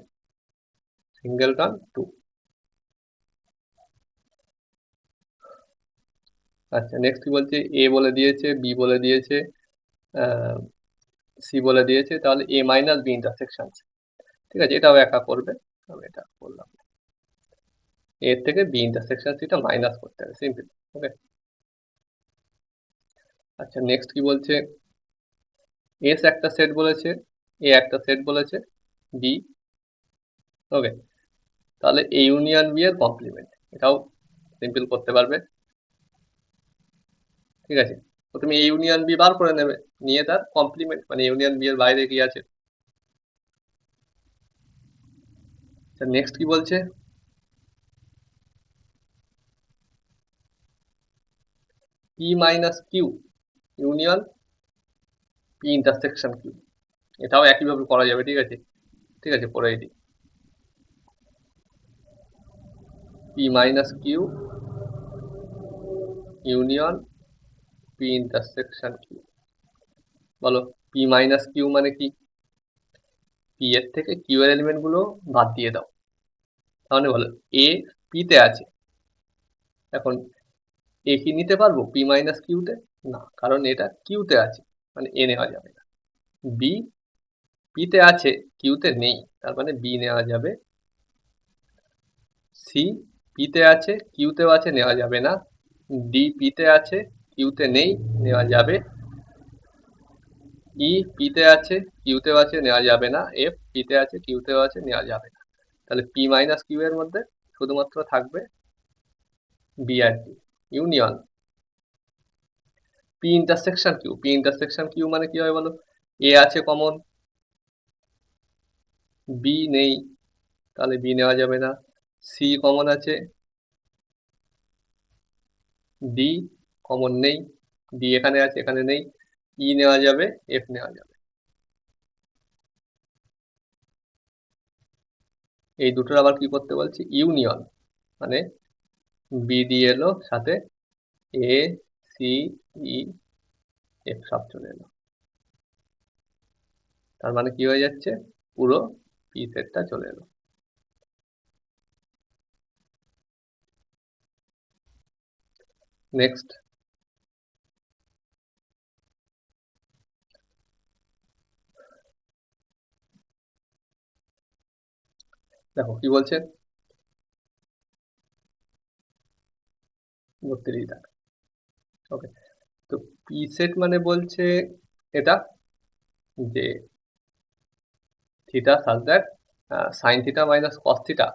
সিঙ্গেলটন 2। আচ্ছা নেক্সট কি বলছে? এ বলে দিয়েছে, বি বলে দিয়েছে, সি বলে দিয়েছে, তাহলে এ মাইনাস বি ইন্টারসেকশন, ঠিক আছে? এটাও একা করবে, আমি এটা করলাম, এর থেকে বি ইন্টারসেকশন সিটা মাইনাস করতে হবে, সিম্পল, ওকে? আচ্ছা নেক্সট কি বলছে? এস একটা সেট বলেছে, এ একটা সেট বলেছে, বি, ওকে? তাহলে এ ইউনিয়ন বি এর কমপ্লিমেন্ট, এটাও সিম্পল করতে পারবে, ঠিক আছে? তো তুমি এ ইউনিয়ন বি বার করে নেবে, নিয়ে তার কমপ্লিমেন্ট মানে ইউনিয়ন বি এর বাইরে কি আছে। নেক্সট কি বলছে? P minus Q union P intersection Q, এটাও একইভাবে করা যাবে, ঠিক আছে? ঠিক আছে, পরে এটি P minus Q union P intersection Q. বলো পি মাইনাস কিউ মানে কি? পি এর থেকে কিউ এর এলিমেন্ট গুলো বাদ দিয়ে দাও, তাহলে বলো এ পি তে আছে, এখন এ কি নিতে পারবো পি মাইনাস কিউতে? না, কারণ এটা কিউতে আছে, মানে এ নেওয়া যাবে না। বি পি তে আছে, কিউতে নেই, তার মানে বি নেওয়া যাবে। সি পি তে আছে, কিউতেও আছে, নেওয়া যাবে না। ডি পি তে আছে, কিউতে নেই, নেওয়া যাবে। ই পি তে আছে, কিউতেও আছে, নেওয়া যাবে না। এফ পি তে আছে, কিউতেও আছে, নেওয়া যাবে না। তাহলে পি মাইনাস কিউ এর মধ্যে শুধুমাত্র থাকবে বি আর D union P intersection Q. P intersection Q মানে কি হয় বলো? এ আছে কমন, বি নেই, তাহলে বি নেওয়া যাবে না। সি কমন আছে, ডি কমন নেই, ডি এখানে আছে, এখানে নেই। ই নেওয়া যাবে, এফ নেওয়া যাবে। এই দুটোর আবার কি করতে বলছি, ইউনিয়ন, মানে বি দিয়ে এলো, সাথে এ সি ই এফ সব চলে এলো। তার মানে কি হয়ে যাচ্ছে, পুরো পি সেটটা চলে এলো। নেক্সট দেখো কি বলছে, 32 দাগ। ওকে, তো পি সেট মানে বলছে এটা, যে theta such that sine theta minus cos theta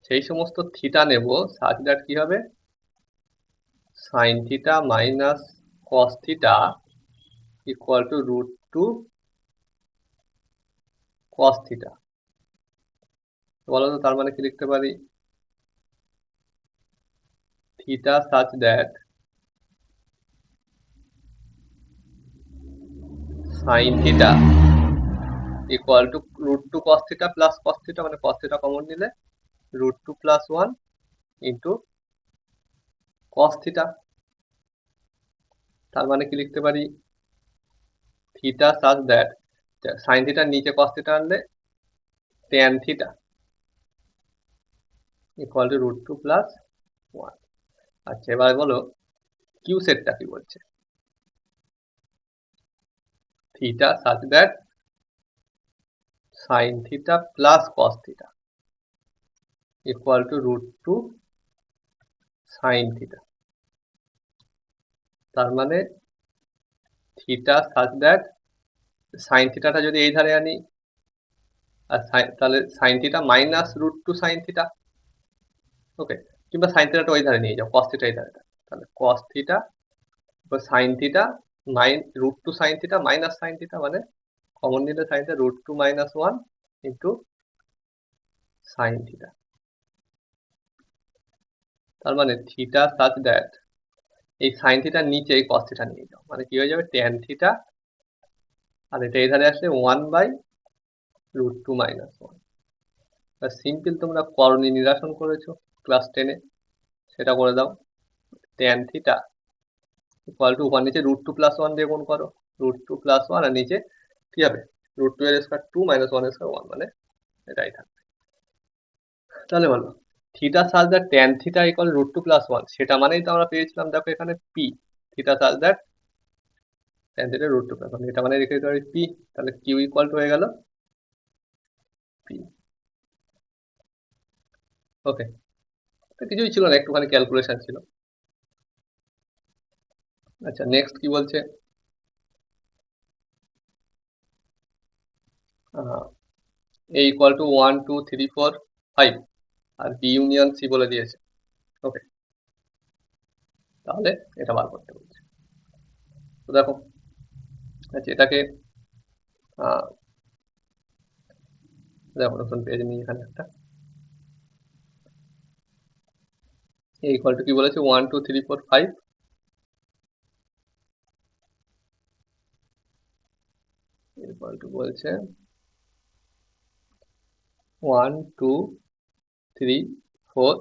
সেই সমস্ত থিটা নেব সাজ দ্যাট কি হবে, sine theta minus cos theta equal to root two cos theta. বলো তো তার মানে কি লিখতে পারি, theta such that sine theta equal to root two cos theta plus cos theta, মানে কস থিটা কমন নিলে root two plus one into cos theta. তার মানে কি লিখতে পারি, থিটা সাজ দ্যাট সাইন থিটার নিচে কস থিটা আনলে tan theta equal to root two plus one. আচ্ছা এবার বলো কিউ সেটটা কি বলছে, theta such that sine theta plus cos theta equal to root two sine theta. তার মানে থিটা সাজ দ্যাট সাইন থিটাটা যদি এই ধারে আনি, আর তাহলে sine theta minus root two sine theta. Okay, কিংবা সাইন থিটাটা ওই ধারে নিয়ে যাও, কস থিটা এই ধারে, তাহলে cos theta sine theta minus root two sine theta minus sine theta, মানে কমন নিলে sine theta root two minus one into sine theta. তার মানে থিটা সাজ দ্যাট এই সাইন থিটার নিচে এই কস থিটা নিয়ে যাও, মানে কি হয়ে যাবে ট্যান থিটা, আর এটা এই ধারে আসলে one by root two minus one. Simple তোমরা করণী নিরসন করেছো ক্লাস 10-এ, সেটা করে দাও। ট্যান থিটা ইকুয়াল টু, উপর নিচে রুট টু প্লাস ওয়ান দিয়ে গুণ করো, রুট টু প্লাস ওয়ান, আর নিচে কি হবে রুট টু এর স্কোয়ার টু মাইনাস ওয়ান এর স্কোয়ার ওয়ান, মানে এটাই থাকবে। তাহলে বলো theta such that tan theta equal root two plus one, সেটা মানেই তো আমরা পেয়েছিলাম, দেখো এখানে P, theta such that tan theta root two plus one, এটা মানে রেখে দিতে পারি পি। তাহলে কিউ ইকুয়াল টু হয়ে গেল পি। ওকে, কিছুই ছিল না, একটুখানি ক্যালকুলেশন ছিল। আচ্ছা নেক্সট কি বলছে, এ ইকুয়াল টু 1 2 3 4 5 আর বি ইউনিয়ন সি বলে দিয়েছে। ওকে, তাহলে এটা বার করতে বলছে। তো দেখো, আচ্ছা এটাকে দেখো নতুন পেজ নিয়ে এখানে একটা এ ইকুয়াল টু কি বলেছে 1 2 3 4 5 ইকুয়াল টু বলছে 1 2 3 4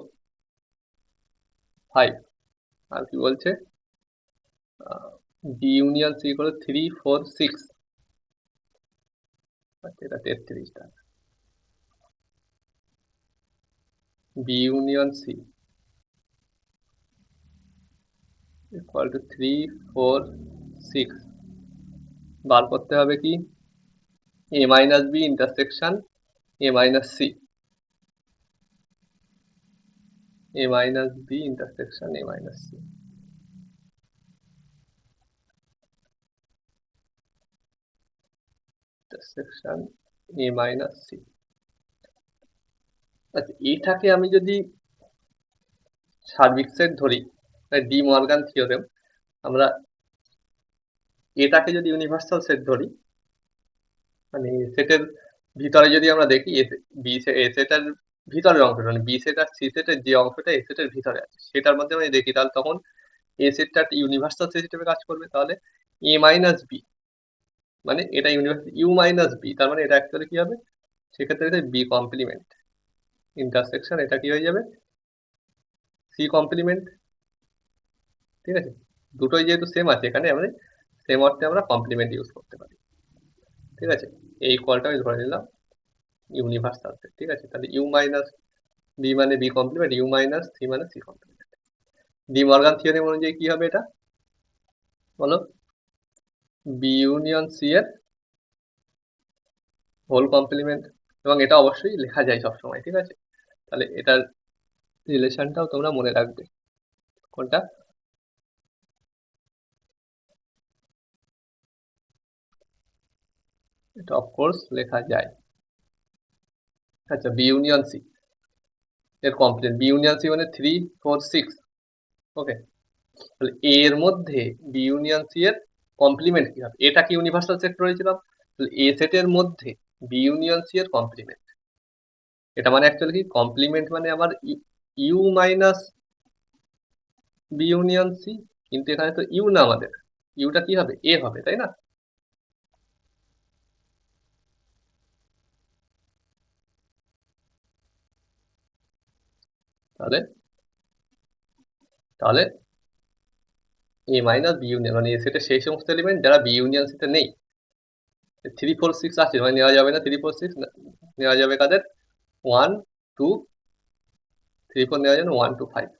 5 আর কি বলছে বি ইউনিয়ন সি ইকুয়াল 3 4 6। আচ্ছা এটা 33 টা, B union C equal to 3 4 6, বার করতে হবে কি A minus B intersection A minus C, A minus B intersection A minus C. Intersection A minus C. আচ্ছা এইটাকে আমি যদি সার্বিক সেট ধরি, ডি মর্গান থিওরেম, আমরা এটাকে যদি ইউনিভার্সাল সেট ধরি, মানে সেটের ভিতরে যদি আমরা দেখি বি এ সেটের ভিতরের অংশটা, মানে বি সেট আর সি সেটের যে অংশটা এ সেটের ভিতরে আছে সেটার মধ্যে আমি দেখি, তাহলে তখন এ সেটটা ইউনিভার্সাল সেট হিসেবে কাজ করবে। তাহলে এ মাইনাস বি, মানে এটা ইউনিভার্সাল ইউ মাইনাস বি, তার মানে এটা অ্যাকচুয়ালি কি হবে, সেক্ষেত্রে এটা বি কমপ্লিমেন্ট ইন্টারসেকশন, এটা কি হয়ে যাবে সি কমপ্লিমেন্ট। ঠিক আছে, দুটোই যেহেতু সেম আছে এখানে আমরা সেম অর্থে আমরা কমপ্লিমেন্ট ইউজ করতে পারি। ঠিক আছে, এই কলটা আমি ধরে নিলাম ইউনিভার্সাল সেট। ঠিক আছে, তাহলে ইউ মাইনাস বি মানে B complement, U minus C মানে C complement. De Morgan theorem অনুযায়ী কি হবে এটা বলো, বি ইউনিয়ন সি এর হোল কমপ্লিমেন্ট, এবং এটা অবশ্যই লেখা যায় সবসময়। ঠিক আছে, তাহলে এটার রিলেশনটাও তোমরা মনে রাখবে। কোনটা, এটা অফকোর্স লেখা যায়। আচ্ছা, বি ইউনিয়ন সি এর কমপ্লিমেন্ট, বি ইউনিয়ন সি মানে 3 4 6। ওকে, তাহলে এ এর মধ্যে বি ইউনিয়ন সি এর কমপ্লিমেন্ট কি হবে, এটা কি ইউনিভার্সাল সেট রয়েছিলাম, তাহলে এ সেটের মধ্যে বি ইউনিয়ন সি এর কমপ্লিমেন্ট। এটা মানে অ্যাকচুয়ালি কি কমপ্লিমেন্ট মানে আমার U minus B union C, কিন্তু এখানে তো ইউ না, আমাদের ইউটা কি হবে, এ হবে, তাই না? তাহলে তাহলে এ মাইনাস বি ইউনিয়ন মানে এ সেটের সেই সমস্ত এলিমেন্ট যারা বি ইউনিয়ন সিতে নেই। 3 4 6 আছে মানে নেওয়া যাবে না, 3 4 6 নেওয়া যাবে কাদের, 1 2 3 4 নেওয়া যাবে 1 2 5।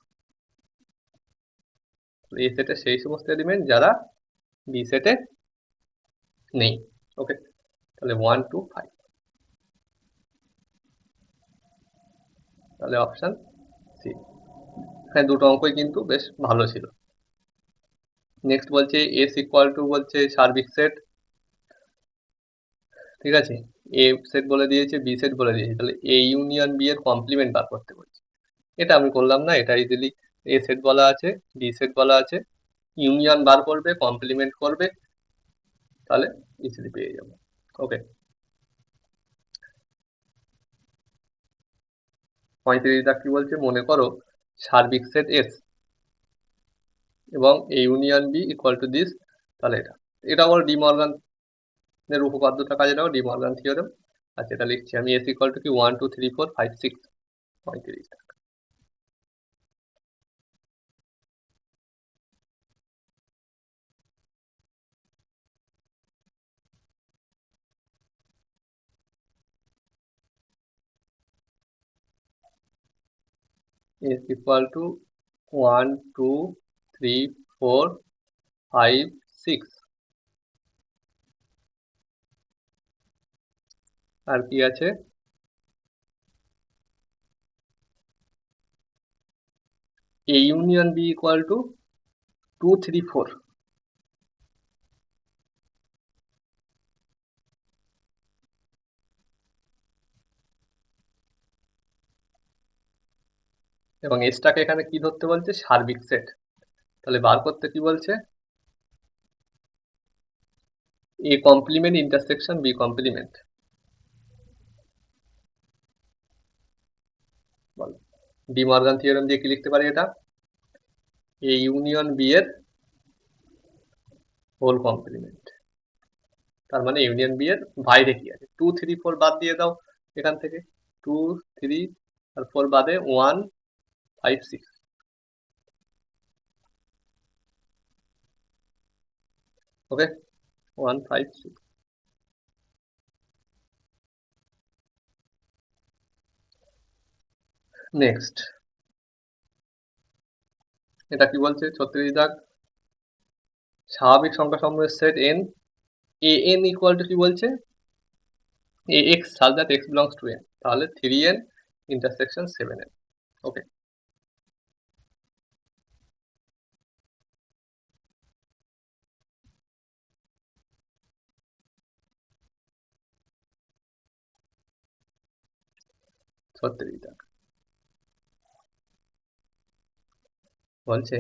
এ সেটের সেই সমস্ত এলিমেন্ট যারা বি সেটে নেই। ওকে, তাহলে 1 2 5, তাহলে অপশন সি। এখানে দুটো অঙ্কই কিন্তু বেশ ভালো ছিল। নেক্সট বলছে এস ইকুয়াল টু বলছে সার্বিক সেট। ঠিক আছে, এ সেট বলে দিয়েছে, বি সেট বলে দিয়েছে, তাহলে এ ইউনিয়ন বি এর কমপ্লিমেন্ট বার করতে বলছে। এটা আমি করলাম না, এটা ইজিলি এ সেট বলা আছে, বি সেট বলা আছে, ইউনিয়ন বার করবে, কমপ্লিমেন্ট করবে, তাহলে ইজিলি পেয়ে যাবো। ওকে, 35 কি বলছে, মনে করো সার্বিক সেট এস এবং A union B equal to this, তাহলে এটা হলো ডি মর্গান এর উপপাদ্যটা কাজে লাগাও, ডি মর্গান থিওরেম। আচ্ছা, এটা লিখছি আমি, এস ইকুয়াল টু কি 1 2 3 4 5 6, 35। is equal to 1 2 3 4 5 6। আর কি আছে, a union b equal to 2 3 4, এবং এসটাকে এখানে কি ধরতে বলছে, সার্বিক সেট। তাহলে বার করতে কি বলছে, A complement intersection B complement. বলো, ডি মর্গান থিওরেম দিয়ে কি লিখতে পারি, এটা এ ইউনিয়ন বি এর হোল কমপ্লিমেন্ট। তার মানে ইউনিয়ন বি এর বাইরে কি আছে, 2 3 4 বাদ দিয়ে দাও এখান থেকে, 2 3 আর 4 বাদে 1 5 6। ওকে, 1 5 6। নেক্সট, এটা কি বলছে 36 স্বাভাবিক সংখ্যা সমূহের set n, A N equal to কি বলছে, A X such that X belongs to N, তাহলে 3n ইন্টারসেকশন 7n। ওকে, ছত্রিশ দাগ বলছে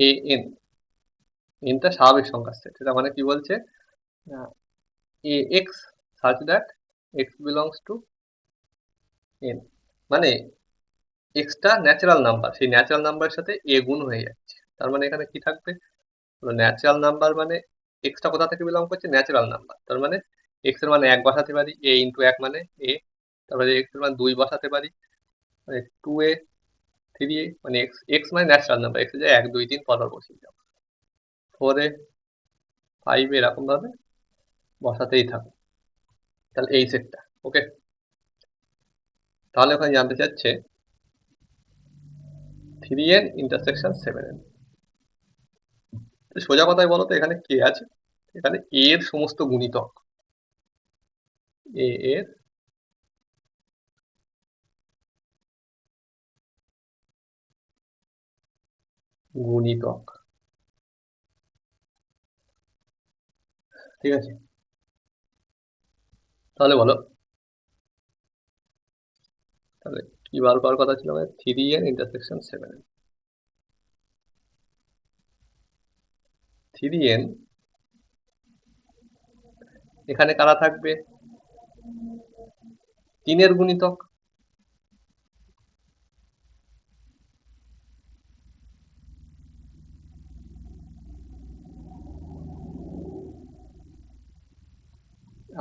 এ এন, এনটা স্বাভাবিক সংখ্যার সেট, এটা মানে কি বলছে, A X such that X belongs to N, মানে এক্সটা ন্যাচারাল নাম্বার, সেই ন্যাচারাল নাম্বারের সাথে এ গুণ হয়ে যাচ্ছে, তার মানে এখানে কি থাকবে, ন্যাচারাল নাম্বার মানে এক্সটা কোথা থেকে বিলং করছে, ন্যাচারাল নাম্বার, তার মানে এক্স এর মান 1 বসাতে পারি, এ ইন্টু 1 মানে এ, তারপরে এক্স এর মান 2 বসাতে পারি, মানে 2a, 3a, মানে এক্স এক্স মানে ন্যাচারাল নাম্বার, এক্স এর জায়গায় 1 2 3 পরপর বসিয়ে যাও, 4a 5a এরকম ভাবে বসাতেই থাকো। তাহলে এই সেটটা ওকে। তাহলে ওখানে জানতে চাচ্ছে 3n ইন্টারসেকশন 7n। সোজা কথায় বলো তো এখানে কে আছে, এখানে a এর সমস্ত গুণিতক, a এর গুণিতক, ঠিক আছে। তাহলে বলো, তাহলে কি বার করার কথা ছিল আমাদের, 3n ইন্টারসেকশন 7n। 3n এখানে কারা থাকবে, 3 এর গুণিতক,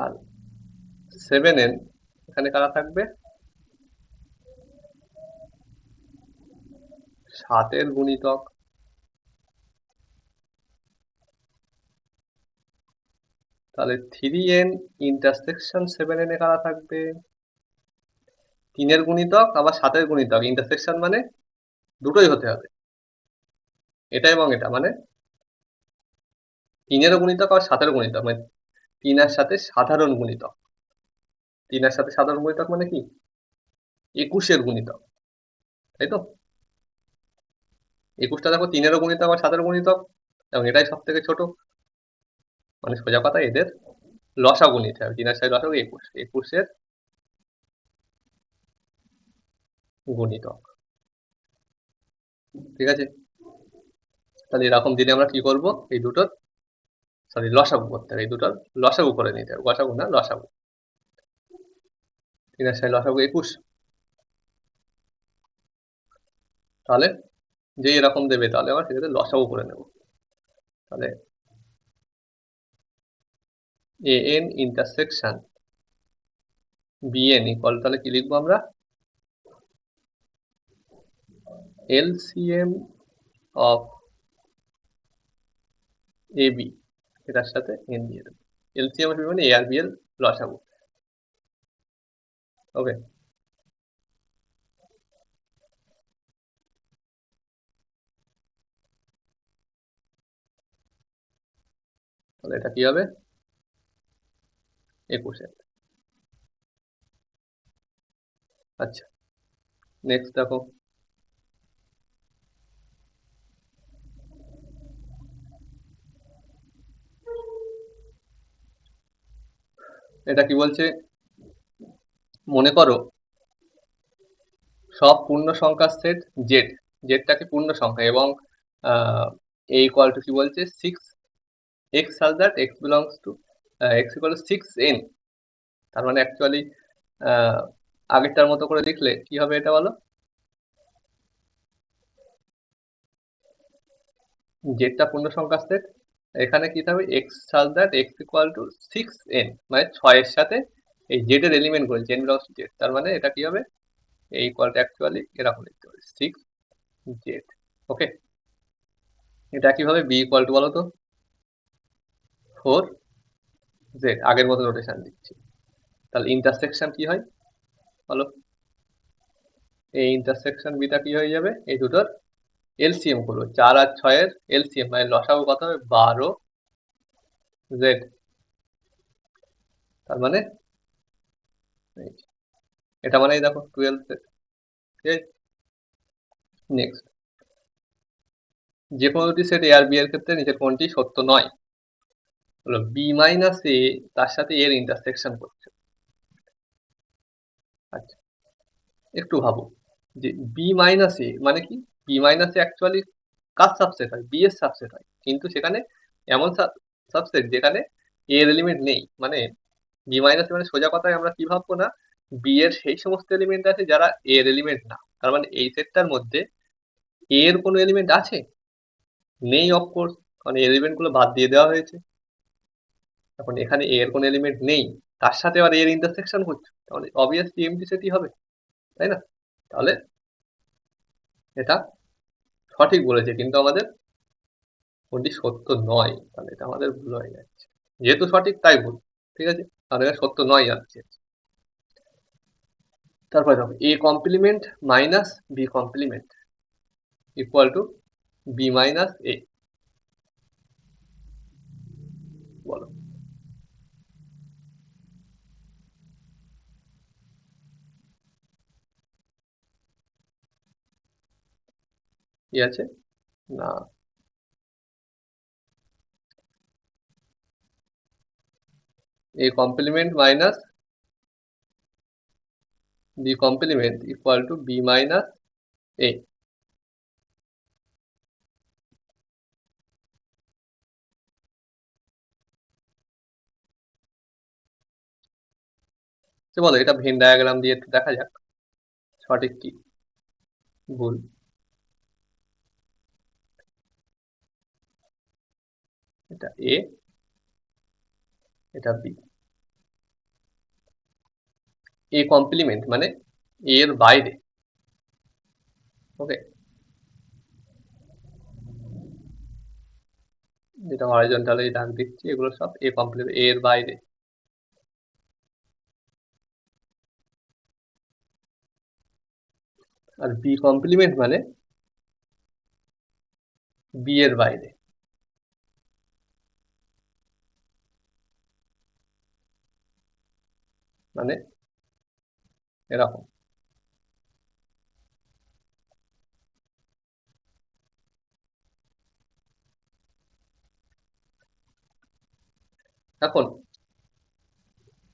আর 7n এখানে কারা থাকবে, 7 এর গুণিতক। তাহলে 3n ইন্টারসেকশন 7n এ কারা থাকবে, 3 এর গুণিতক আবার 7 এর গুণিতক, ইন্টারসেকশন মানে দুটোই হতে হবে, এটা এবং এটা, মানে 3 এরও গুণিতক আর 7 এর গুণিতক, মানে 3 এর সাথে সাধারণ গুণিতক, 3 এর সাথে সাধারণ গুণিতক মানে কি, 21 এর গুণিতক, তাই তো। 21টা দেখো 3 এরও গুণিতক আর 7 এর গুণিতক, এবং এটাই সব থেকে ছোট, মানে সোজা কথা এদের লসাগু নিতে হবে, 3 এর সাথে লসাগু 21, 21 এর গুণিতক, ঠিক আছে। তাহলে এরকম দিনে আমরা কি করব, এই দুটোর সরি লসাগু করতে হবে, এই দুটোর লসাগু করে নিতে হবে, গসাগু না লসাগু। 3 এর সাথে লসাগু 21, তাহলে যে এরকম দেবে তাহলে আবার সেটাতে লসাগু করে নেব। তাহলে an ইন্টারসেকশন bn ইকুয়াল, তাহলে কি লিখবো আমরা, LCM অফ ab, এটার সাথে n দিয়ে দেবো, LCM অফ মানে a আর b এর লসাগু, ওকে। তাহলে এটা কি হবে, 21। আচ্ছা, নেক্সট দেখো, এটা কি বলছে, মনে করো সব পূর্ণ সংখ্যার সেট জেড, জেডটাকে পূর্ণ সংখ্যা, এবং এ ইকুয়াল টু কি বলছে 6x such that x belongs to x equal to 6n। তার মানে অ্যাকচুয়ালি আগেরটার মতো করে লিখলে কি হবে এটা বলো, জেডটা পূর্ণ সংখ্যার সেট, এখানে কি হবে x such that x equal to 6n, মানে 6 এর সাথে এই জেড এর এলিমেন্ট গুলো n belongs to z, তার মানে এটা কি হবে, a equal to অ্যাকচুয়ালি এরকম লিখতে হবে 6z, ওকে। এটা কিভাবে b equal to বলো তো 4z, আগের মতো নোটেশন দিচ্ছি। তাহলে ইন্টারসেকশন কি হয় বলো, এই ইন্টারসেকশন বিটা কি হয়ে যাবে, এই দুটোর এলসিএম করবো, 4 আর 6 এর এলসিএম মানে লসাগু কত হবে 12z, তার মানে এটা মানে দেখো 12z, ঠিক আছে। নেক্সট, যে কোনো দুটি সেট এ আর বি এর ক্ষেত্রে নিচের কোনটি সত্য নয়, হলো বি মাইনাস এ তার সাথে এর ইন্টারসেকশন করছে। আচ্ছা, একটু ভাবো যে বি মাইনাস এ মানে কি, বি মাইনাস এ অ্যাকচুয়ালি কার সাবসেট হয়, বি এর সাবসেট হয়, কিন্তু সেখানে এমন সাবসেট যেখানে এ এর এলিমেন্ট নেই, মানে বি মাইনাস মানে সোজা কথায় আমরা কি ভাববো না, বি এর সেই সমস্ত এলিমেন্ট আছে যারা এ এর এলিমেন্ট না, তার মানে এই সেটটার মধ্যে এ এর কোনো এলিমেন্ট আছে, নেই অফকোর্স, কারণ এই এলিমেন্ট গুলো বাদ দিয়ে দেওয়া হয়েছে। এখন এখানে এ এর কোনো এলিমেন্ট নেই, তার সাথে আবার এর ইন্টারসেকশন করছে, তাহলে অবভিয়াসলি এমটি সেটই হবে, তাই না? তাহলে এটা সঠিক বলেছে, কিন্তু আমাদের কোনটি সত্য নয়, তাহলে এটা আমাদের ভুল হয়ে যাচ্ছে। যেহেতু সঠিক তাই ভুল, ঠিক আছে, তাহলে এটা সত্য নয় যাচ্ছে। তারপরে দেখো A complement minus B complement equal to B minus A. বলো। কি আছে না, A complement minus B complement equal to B minus A. বলো এটা ভেন ডায়াগ্রাম দিয়ে একটু দেখা যাক সঠিক কি ভুল। এটা এ, এটা বি। এ কমপ্লিমেন্ট মানে এর বাইরে, ওকে, যেটা হরাইজন্টালি দাগ দিচ্ছি এগুলো সব এ কমপ্লিমেন্ট, এর বাইরে। আর বি কমপ্লিমেন্ট মানে বি এর বাইরে, মানে এরকম। এখন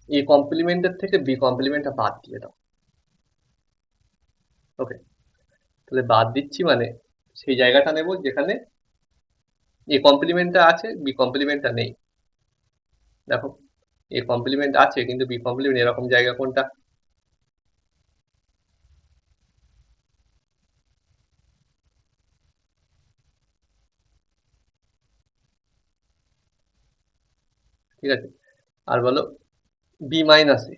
এ কমপ্লিমেন্টের থেকে বি কমপ্লিমেন্টটা বাদ দিয়ে দাও, ওকে। তাহলে বাদ দিচ্ছি মানে সেই জায়গাটা নেব যেখানে এ কমপ্লিমেন্টটা আছে, বি কমপ্লিমেন্টটা নেই। দেখো এ কমপ্লিমেন্ট আছে কিন্তু বি কমপ্লিমেন্ট, এরকম জায়গা কোনটা? ঠিক আছে, আর বলো বি মাইনাস এ।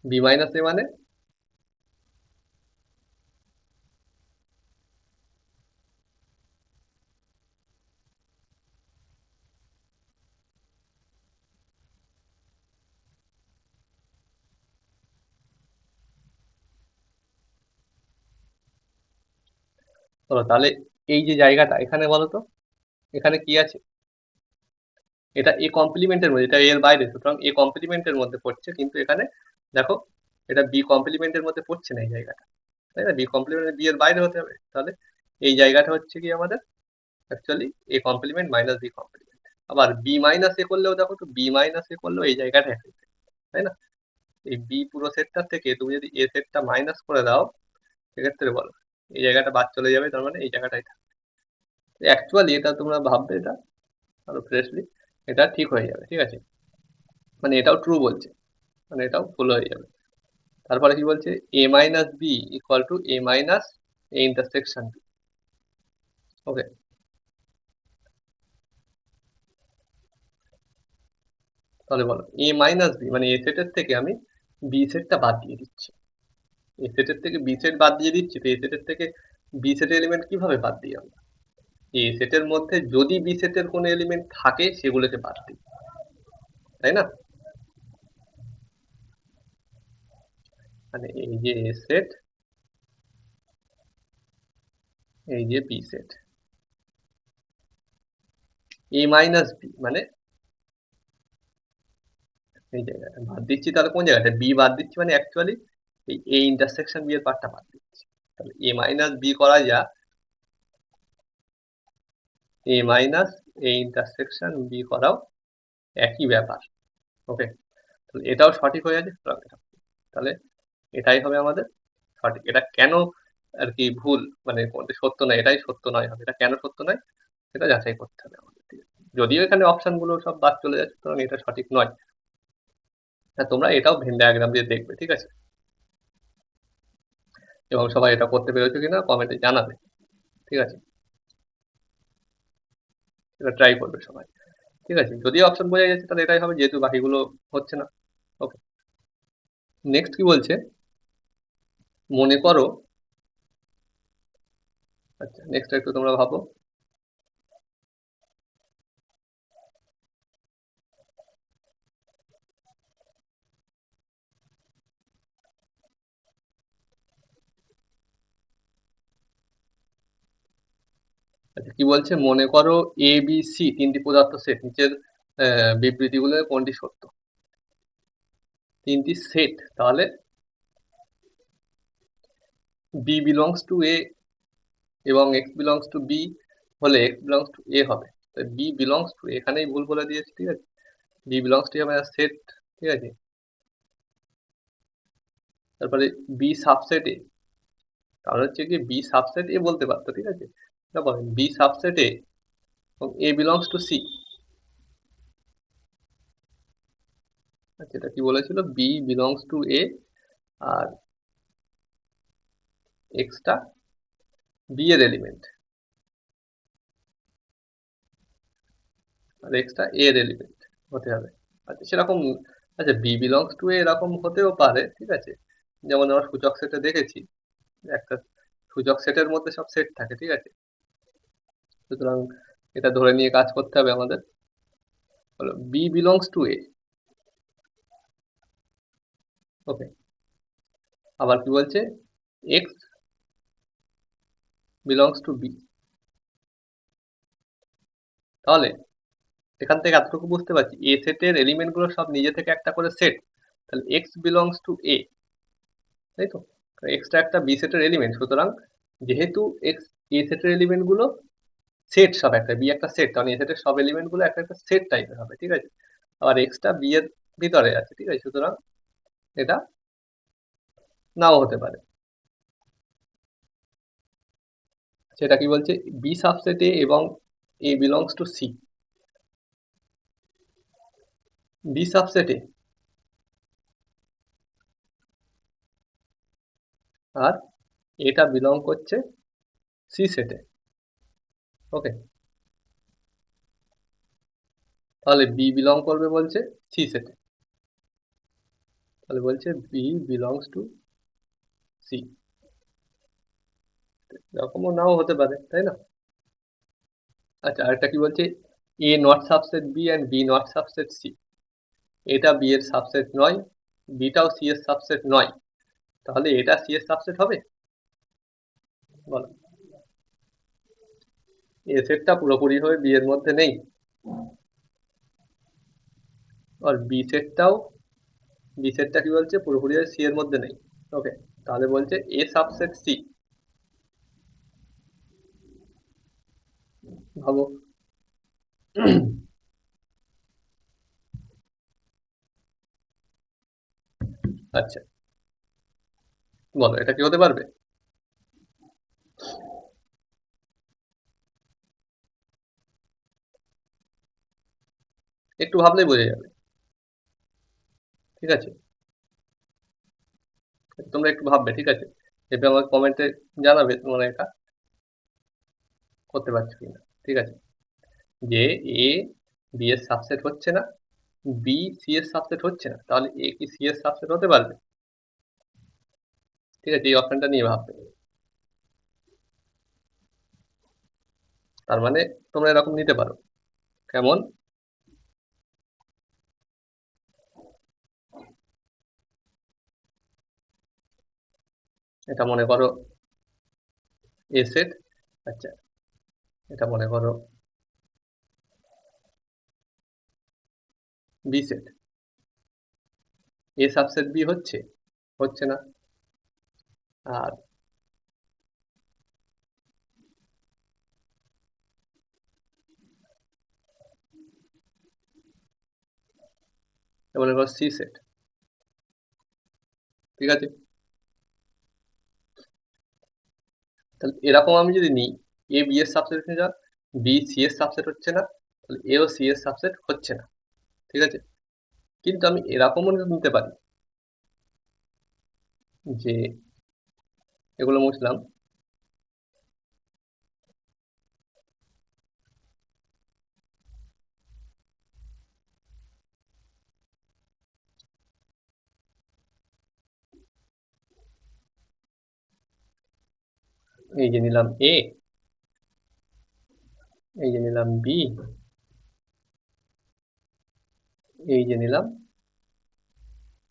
বি মাইনাস এ মানে বলো তাহলে এই যে জায়গাটা এখানে বলো তো, এখানে কি আছে? এটা এ কমপ্লিমেন্টের মধ্যে, এটা এর বাইরে, সুতরাং এ কমপ্লিমেন্টের মধ্যে পড়ছে, কিন্তু এখানে দেখো এটা বি কমপ্লিমেন্টের মধ্যে পড়ছে না এই জায়গাটা, তাই না? বি কমপ্লিমেন্ট বি এর বাইরে হতে হবে, তাহলে এই জায়গাটা হচ্ছে কি আমাদের actually A complement minus B complement. আবার বি মাইনাস এ করলেও দেখো তো, বি মাইনাস এ করলেও এই জায়গাটা একই, তাই না? এই বি পুরো সেটটার থেকে তুমি যদি এ সেটটা মাইনাস করে দাও, সেক্ষেত্রে বলো এই জায়গাটা বাদ চলে যাবে, তার মানে এই জায়গাটাই থাকবে। অ্যাকচুয়ালি এটা তোমরা ভাববে এটা আরো ফ্রেশলি, এটা ঠিক হয়ে যাবে, ঠিক আছে, মানে এটাও ট্রু বলছে, মানে এটাও ভুল হয়ে যাবে। তারপরে কি বলছে? A minus B equal to A minus A intersection B, okay. তাহলে বলো এ মাইনাস বি মানে এ সেটের থেকে আমি বি সেটটা বাদ দিয়ে দিচ্ছি। এ সেটের থেকে বি সেট বাদ দিয়ে দিচ্ছি, তো এ সেটের থেকে বি সেটের এলিমেন্ট কিভাবে বাদ দিই আমরা? এ সেটের মধ্যে যদি বি সেটের কোনো এলিমেন্ট থাকে সেগুলোকে বাদ দিই, তাই না? মানে এই যে এ সেট, এই যে বি সেট, এ মাইনাস বি মানে এই জায়গাটা বাদ দিচ্ছি, তাহলে কোন জায়গাটা বি বাদ দিচ্ছি, মানে অ্যাকচুয়ালি এই এ ইন্টারসেকশন বি এর পার্টটা বাদ দিচ্ছি। তাহলে এ মাইনাস বি করা যা এ মাইনাস এ ইন্টারসেকশন বি করাও একই ব্যাপার, ওকে। তাহলে এটাও সঠিক হয়ে যাচ্ছে, তাহলে এটাই হবে আমাদের সঠিক। এটা কেন আর কি ভুল, মানে কোনটা সত্য নয়, এটাই সত্য নয় হবে, এটা কেন সত্য নয় সেটা যাচাই করতে হবে আমাদের, ঠিক আছে? যদিও এখানে অপশন গুলো সব বাদ চলে যাচ্ছে, সুতরাং এটা সঠিক নয়। হ্যাঁ, তোমরা এটাও ভেন ডায়াগ্রাম দিয়ে দেখবে, ঠিক আছে, এবং সবাই এটা করতে পেরেছো কিনা কমেন্টে জানাবে, ঠিক আছে। এটা ট্রাই করবে সবাই। ঠিক আছে, যদি অপশন বোঝা যাচ্ছে তাহলে এটাই হবে, যেহেতু বাকিগুলো হচ্ছে না। ওকে, নেক্সট কি বলছে, মনে করো, আচ্ছা নেক্সট একটু তোমরা ভাবো। আচ্ছা কি বলছে, মনে করো এ বি সি তিনটি পদার্থ সেট, নিচের বিবৃতিগুলো কোনটি সত্য? তিনটি সেট, তাহলে বি বিলংস টু এ এবং এক্স বিলংস টু বি হলে এক্স বিলংস টু এ হবে। তাই বি বিলংস টু, এখানেই ভুল বলে দিয়েছে, ঠিক আছে, বি বিলংস টু হবে সেট, ঠিক আছে। তারপরে বি সাবসেট এ, তাহলে হচ্ছে কি বি সাবসেট এ বলতে পারতো, ঠিক আছে, এটা বলেন বি সাবসেট এ এবং এ বিলংস টু সি। আচ্ছা এটা কি বলেছিল, বি বিলংস টু এ আর এক্সটা বি এর এলিমেন্ট আর এক্সটা এ এর এলিমেন্ট হতে হবে। আচ্ছা সেরকম, আচ্ছা বি বিলংস টু এ এরকম হতেও পারে, ঠিক আছে, যেমন আমরা সূচক সেটে দেখেছি, একটা সূচক সেটের মধ্যে সব সেট থাকে, ঠিক আছে, সুতরাং এটা ধরে নিয়ে কাজ করতে হবে আমাদের। হলো বি বিলংস টু এ। ওকে, আবার কি বলছে, এক্স বিলংস টু বি। তাহলে এখান থেকে এতটুকু বুঝতে পারছি, এ সেটের এলিমেন্ট গুলো সব নিজে থেকে একটা করে সেট, তাহলে এক্স বিলংস টু এ, তাই তো, এক্সটা একটা বি সেটের এলিমেন্ট, সুতরাং যেহেতু এক্স এ সেটের এলিমেন্ট গুলো সেট সব একটা, বি একটা সেট, কারণ এ সেটের সব এলিমেন্ট গুলো একটা একটা সেট টাইপের হবে, ঠিক আছে, আবার এক্সটা বি এর ভিতরে আছে, ঠিক আছে, সুতরাং এটা নাও হতে পারে। সেটা কি বলছে, বি সাবসেট এ এবং A belongs to C, B subset A আর এটা বিলং করছে সি সেটে। ওকে, তাহলে বি বিলং করবে বলছে সি সেটে, তাহলে বলছে বি বিলংস টু সি, এরকমও নাও হতে পারে, তাই না। আচ্ছা আরেকটা কি বলছে, A not subset B and B not subset C, এটা বি এর সাবসেট নয়, বিটাও সি এর সাবসেট নয়, তাহলে এটা সি এর সাবসেট হবে? বলো, এ সেটটা পুরোপুরি হয়ে বি এর মধ্যে নেই, আর বি সেটটা কি বলছে, পুরোপুরি হয়ে সি এর মধ্যে নেই। ওকে, তাহলে বলছে এ সাবসেট সি, ভাবো। আচ্ছা বলো, এটা কি হতে পারবে? একটু ভাবলেই বোঝা যাবে, ঠিক আছে, তোমরা একটু ভাববে, ঠিক আছে, এবার আমার কমেন্টে জানাবে তোমরা এটা করতে পারছো কিনা, ঠিক আছে, যে এ বি এর সাবসেট হচ্ছে না, বি সি এর সাবসেট হচ্ছে না, তাহলে এ কি সি এর সাবসেট হতে পারবে? ঠিক আছে, এই অপশনটা নিয়ে ভাববে। তার মানে তোমরা এরকম নিতে পারো, কেমন, এটা মনে করো এ সেট, আচ্ছা এটা মনে করো বি সেট, এ সাবসেট বি হচ্ছে, হচ্ছে না, আর এটা মনে করো সি সেট, ঠিক আছে, তাহলে এরকম আমি যদি নিই, এ বি এর সাবসেট হচ্ছে না, বি সি এর সাবসেট হচ্ছে না, তাহলে এ ও সি এর সাবসেট হচ্ছে না, ঠিক আছে, কিন্তু আমি এরকমও নিতে পারি যে, এগুলো মুছলাম, এই যে নিলাম এ, এই যে নিলাম বি, এই যে নিলাম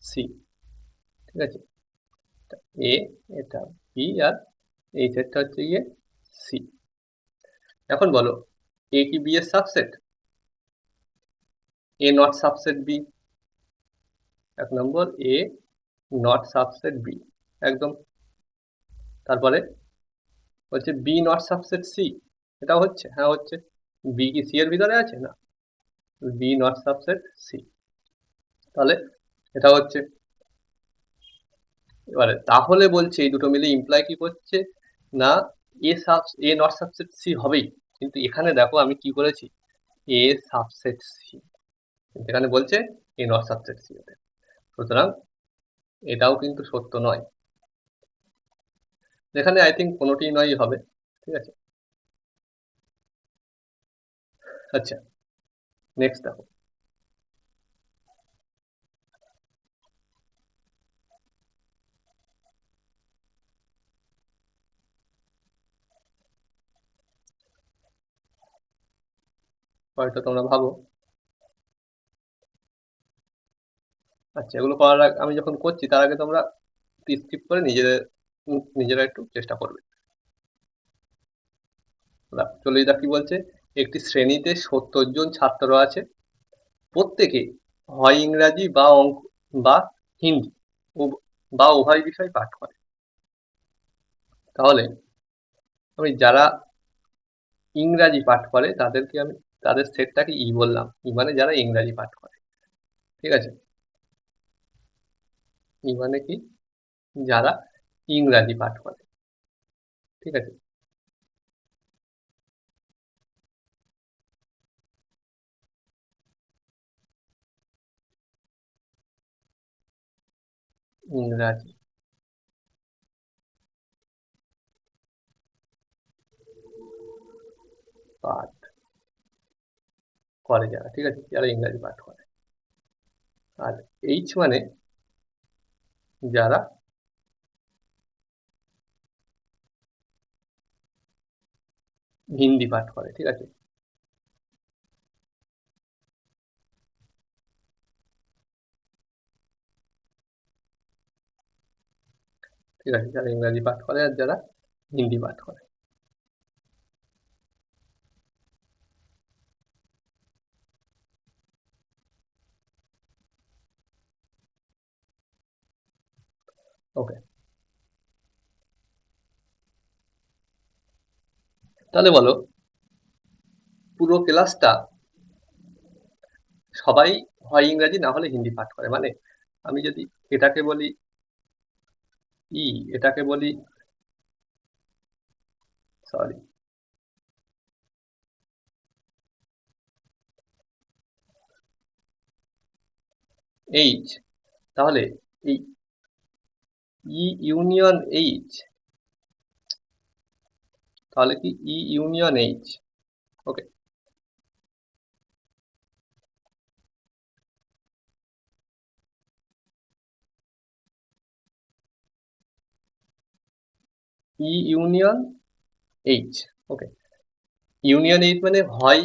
সি। ঠিক আছে, এ, এটা বি, আর এই সেটটা হচ্ছে গিয়ে সি। এখন বলো এ কি বি এর subset? A not subset B. এক নম্বর, এ নট সাবসেট বি, একদম। তারপরে হচ্ছে বি নট সাবসেট সি, এটাও হচ্ছে, হ্যাঁ হচ্ছে। বি কি সি এর ভিতরে আছে? না, বি নট সাবসেট সি, তাহলে এটা হচ্ছে। এবারে তাহলে বলছে এই দুটো মিলে ইমপ্লাই কি করছে না, এ নট সাবসেট সি হবেই। কিন্তু এখানে দেখো আমি কি করেছি, এ সাবসেট সি, এখানে বলছে এ নট সাবসেট সি হবে, সুতরাং এটাও কিন্তু সত্য নয়। এখানে আই থিঙ্ক কোনোটি নয় হবে। ঠিক আছে, আচ্ছা নেক্সট দেখো। হয়তো তোমরা ভাবো, আচ্ছা এগুলো করার আগে, আমি যখন করছি তার আগে তোমরা স্কিপ করে নিজেরা একটু চেষ্টা করবে। চলে যা কি বলছে, একটি শ্রেণীতে ৭০ জন ছাত্র আছে, প্রত্যেকে হয় ইংরাজি বা অঙ্ক বা হিন্দি বা উভয় বিষয় পাঠ করে। তাহলে আমি যারা ইংরাজি পাঠ করে তাদেরকে আমি, তাদের সেটটাকে ই বললাম, ই মানে যারা ইংরাজি পাঠ করে। ঠিক আছে, ই মানে কি, যারা ইংরাজি পাঠ করে। ঠিক আছে, ইংরাজি পাঠ করে যারা, ঠিক আছে, যারা ইংরাজি পাঠ করে। আর এইচ মানে যারা হিন্দি পাঠ করে। ঠিক আছে, ঠিক আছে, যারা ইংরাজি পাঠ করে আর যারা হিন্দি পাঠ করে। ওকে, তাহলে বলো পুরো ক্লাসটা সবাই হয় ইংরাজি না হলে হিন্দি পাঠ করে, মানে আমি যদি এটাকে বলি ই, এটাকে বলি, সরি, এইচ, তাহলে এই ই ইউনিয়ন এইচ, তাহলে কি ই ইউনিয়ন এইচ। ওকে, ই ইউনিয়ন এইচ। ওকে, ইউনিয়ন এইচ মানে হয়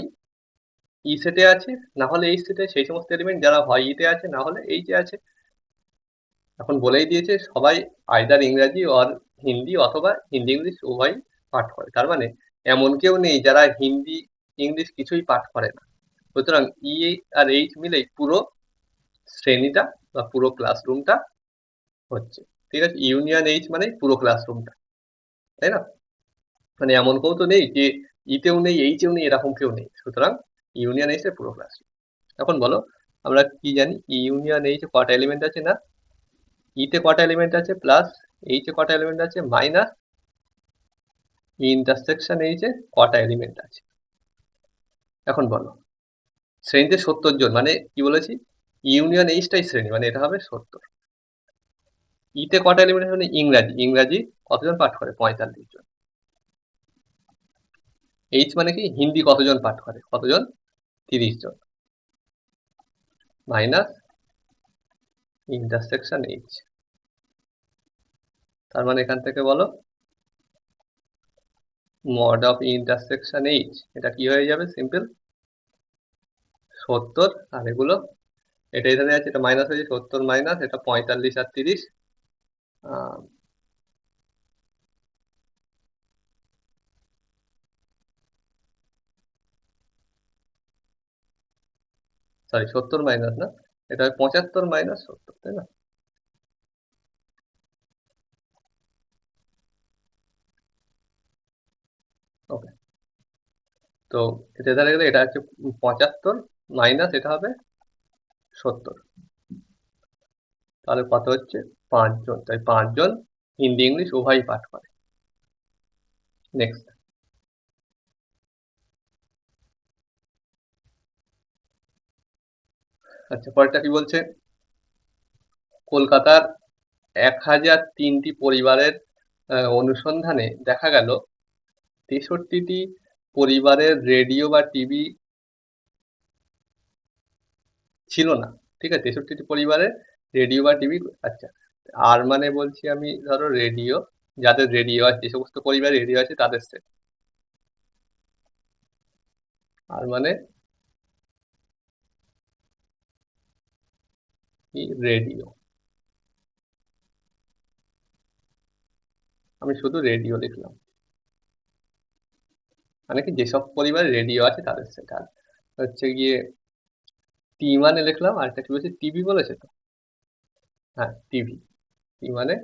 ই সেটে আছে না হলে এইচ সেটে, সেই সমস্ত এলিমেন্ট যারা হয় ইতে আছে না হলে এইচে আছে। এখন বলেই দিয়েছে সবাই আইদার ইংরাজি অর হিন্দি অথবা হিন্দি ইংলিশ উভয় পাঠ করে, তার মানে এমন কেউ নেই যারা হিন্দি ইংলিশ কিছুই পাঠ করে না। সুতরাং ই আর এইচ মিলেই পুরো শ্রেণীটা বা পুরো ক্লাসরুমটা হচ্ছে। ঠিক আছে, ইউনিয়ন এইচ মানে পুরো ক্লাসরুমটা, তাই না? মানে এমন কেউ তো নেই যে ইতেও নেই এইচেও নেই, এরকম কেউ নেই। সুতরাং ইউনিয়ন এইচ এর পুরো ক্লাসরুম। এখন বলো আমরা কি জানি, ইউনিয়ন এইচ কটা এলিমেন্ট আছে না, ইতে কটা এলিমেন্ট আছে প্লাস এইচে কটা এলিমেন্ট আছে মাইনাস ইন্টারসেকশন এইচে কটা এলিমেন্ট আছে। এখন বলো শ্রেণীতে ৭০ জন, মানে কি বলেছি, ইউনিয়ন এইচটাই শ্রেণী, মানে এটা হবে ৭০। ইতে কটা এলিমেন্ট আছে, মানে ইংরাজি, ইংরাজি কতজন পাঠ করে? ৪৫ জন। এইচ মানে কি, হিন্দি কতজন পাঠ করে? কতজন? ৩০ জন, মাইনাস ইন্টারসেকশন এইচ। তার মানে এখান থেকে বলো মড অফ ইন্টারসেকশন এইচ, এটা কি হয়ে যাবে? সিম্পল 70, আর এগুলো এটা এখানে আছে, এটা মাইনাস হয়েছে, 70 মাইনাস এটা 45 আর 30, সরি 70 মাইনাস না, এটা 75 মাইনাস 70, তাই না? ওকে, তো এটা ধরে গেলে এটা হচ্ছে 75 মাইনাস এটা হবে 70, তাহলে কত হচ্ছে? 5 জন, তাই 5 জন হিন্দি ইংলিশ উভয়ই পাঠ করে। নেক্সট, আচ্ছা পরেরটা কি বলছে? কলকাতার 1003টি পরিবারের অনুসন্ধানে দেখা গেল 63টি পরিবারের রেডিও বা টিভি ছিল না। ঠিক আছে, 63টি পরিবারের রেডিও বা টিভি, আচ্ছা আর মানে বলছি আমি, ধরো রেডিও, যাদের রেডিও আছে, যে সমস্ত পরিবারে রেডিও আছে তাদের সেট, আর মানে কি? রেডিও, আমি শুধু রেডিও লিখলাম, মানে কি যেসব পরিবারে রেডিও আছে তাদের সেট। আর হচ্ছে গিয়ে টি মানে লিখলাম, আর একটা কি বলছে? টিভি বলেছে তো, হ্যাঁ টিভি, টি মানে